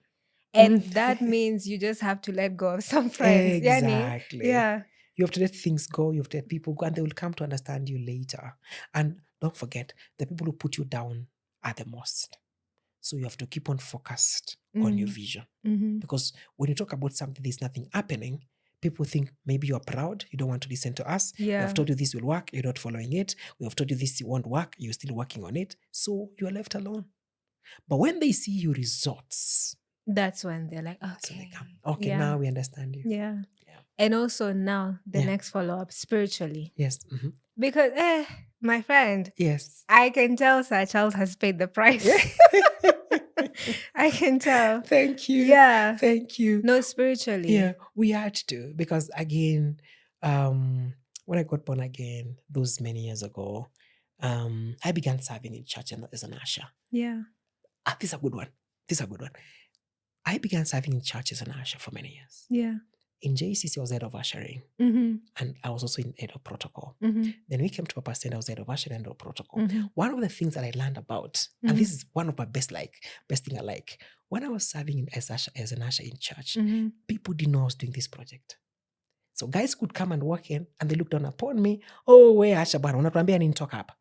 And that means you just have to let go of some friends. Exactly. Yeah. You have to let things go. You have to let people go, and they will come to understand you later. And don't forget, the people who put you down are the most. So you have to keep on focused on your vision. Because when you talk about something, there's nothing happening, people think maybe you're proud, you don't want to listen to us. We have told you this will work, you're not following it. We have told you this won't work, you're still working on it. So you're left alone. But when they see your results, that's when they're like, okay. So they come. Okay, now we understand you. Yeah. And also now the next follow-up spiritually. Yes. Because, my friend. Yes. I can tell Sir Charles has paid the price. I can tell. Thank you. Yeah. Thank you. No, spiritually. Yeah, we had to. Because again, when I got born again, those many years ago, I began serving in church as an usher. Yeah. This is a good one. I began serving in church as an usher for many years. Yeah. In JCC, I was head of ushering. And I was also in head of protocol. Then we came to Papa Stand, I was head of ushering and head of protocol. One of the things that I learned about, and this is one of my best thing I like, when I was serving as an usher in church, people didn't know I was doing this project. So guys could come and walk in and they looked down upon me. Oh, where usher bana, unatuambia nini talk up.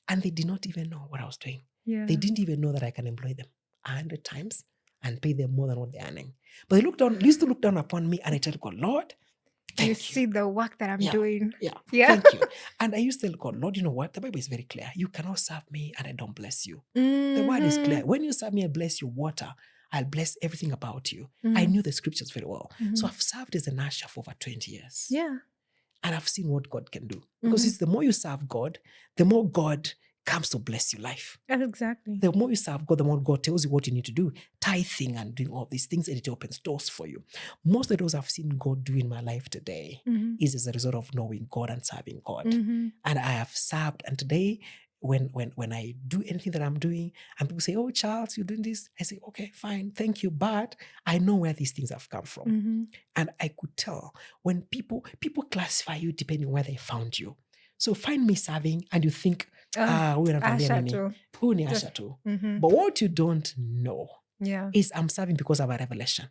And they did not even know what I was doing. Yeah. They didn't even know that I can employ them 100 times and pay them more than what they're earning. But they used to look down upon me, and I tell God, Lord, thank you. See the work that I'm doing. Yeah. Thank you. And I used to tell God, Lord, you know what? The Bible is very clear. You cannot serve me and I don't bless you. The word is clear. When you serve me, I bless your water. I'll bless everything about you. I knew the scriptures very well. So I've served as an usher for over 20 years. Yeah. And I've seen what God can do. Because it's the more you serve God, the more God comes to bless your life. Exactly. The more you serve God, the more God tells you what you need to do. Tithing and doing all these things, and it opens doors for you. Most of the doors I've seen God do in my life today is as a result of knowing God and serving God. And I have served. And today, when I do anything that I'm doing, and people say, oh, Charles, you're doing this, I say, okay, fine, thank you. But I know where these things have come from. And I could tell when people classify you depending on where they found you. So find me serving and you think, huyu anatuambia nini? Huyu ni asha tu. But what you don't know is I'm serving because of a revelation.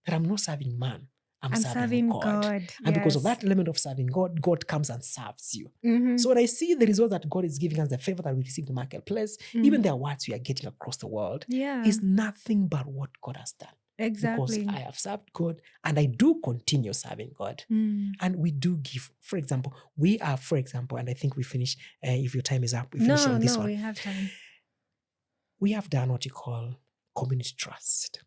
That I'm not serving man. I'm serving God. And because of that element of serving God, God comes and serves you. So when I see the result that God is giving us, the favor that we receive in the marketplace, even the awards we are getting across the world, is nothing but what God has done. Exactly. Because I have served God and I do continue serving God. And we do give, for example, and I think we finish, if your time is up, we finish on this one. No, we have time. We have done what you call community trust.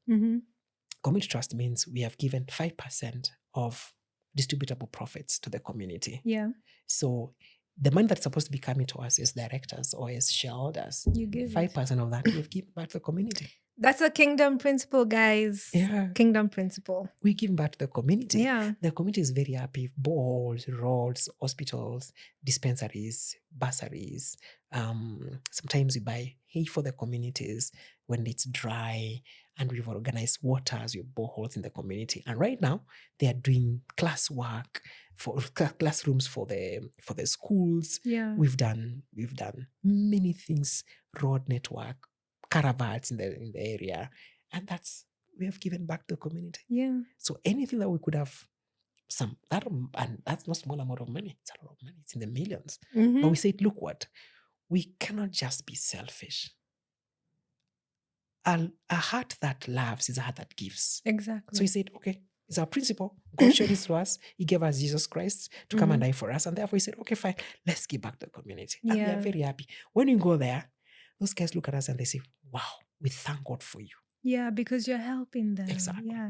Community trust means we have given 5% of distributable profits to the community. Yeah. So the money that's supposed to be coming to us as directors or as shareholders, you give 5% of that we've given back to the community. That's a kingdom principle, guys. Yeah. Kingdom principle. We give back to the community. Yeah. The community is very happy. Boreholes, roads, hospitals, dispensaries, bursaries. Sometimes we buy hay for the communities when it's dry, and we've organized waters with boreholes in the community. And right now, they are doing classwork for classrooms for the schools. Yeah. We've done many things, road network, caravans in the area, and we have given back to the community. Yeah. So anything that we could have and that's not small amount of money. It's a lot of money. It's in the millions. But we said, look, we cannot just be selfish. a heart that loves is a heart that gives. Exactly. So he said, okay, it's our principle. God showed this to us. He gave us Jesus Christ to come and die for us. And therefore he said, okay, fine, let's give back to the community. And we Yeah. are very happy. When you go there, those guys look at us and they say, wow, we thank God for you. Yeah, because you're helping them. Exactly. Yeah.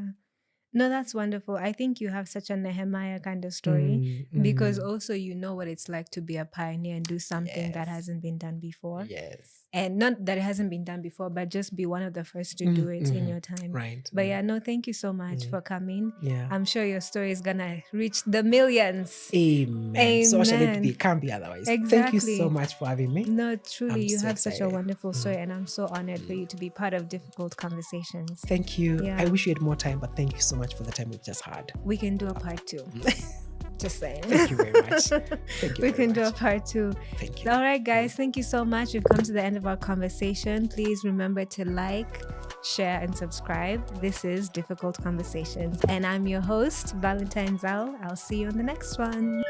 No, that's wonderful. I think you have such a Nehemiah kind of story because also you know what it's like to be a pioneer and do something that Yes. hasn't been done before. Yes. And not that it hasn't been done before, but just be one of the first to do it in your time. Right. But yeah, no, thank you so much for coming. Yeah. I'm sure your story is gonna reach the millions. Amen. So shall it be. It can't be otherwise. Exactly. Thank you so much for having me. No, truly, I'm you so have such a excited. wonderful story, and I'm so honored for you to be part of Difficult Conversations. Thank you. Yeah. I wish we had more time, but thank you so much for the time we've just had. We can do a part 2. Just saying. Thank you very much. Thank you. We very can do a much. part 2. Thank you. All right, guys. Thank you so much. We've come to the end of our conversation. Please remember to like, share, and subscribe. This is Difficult Conversations. And I'm your host, Valentine Zal. I'll see you on the next one.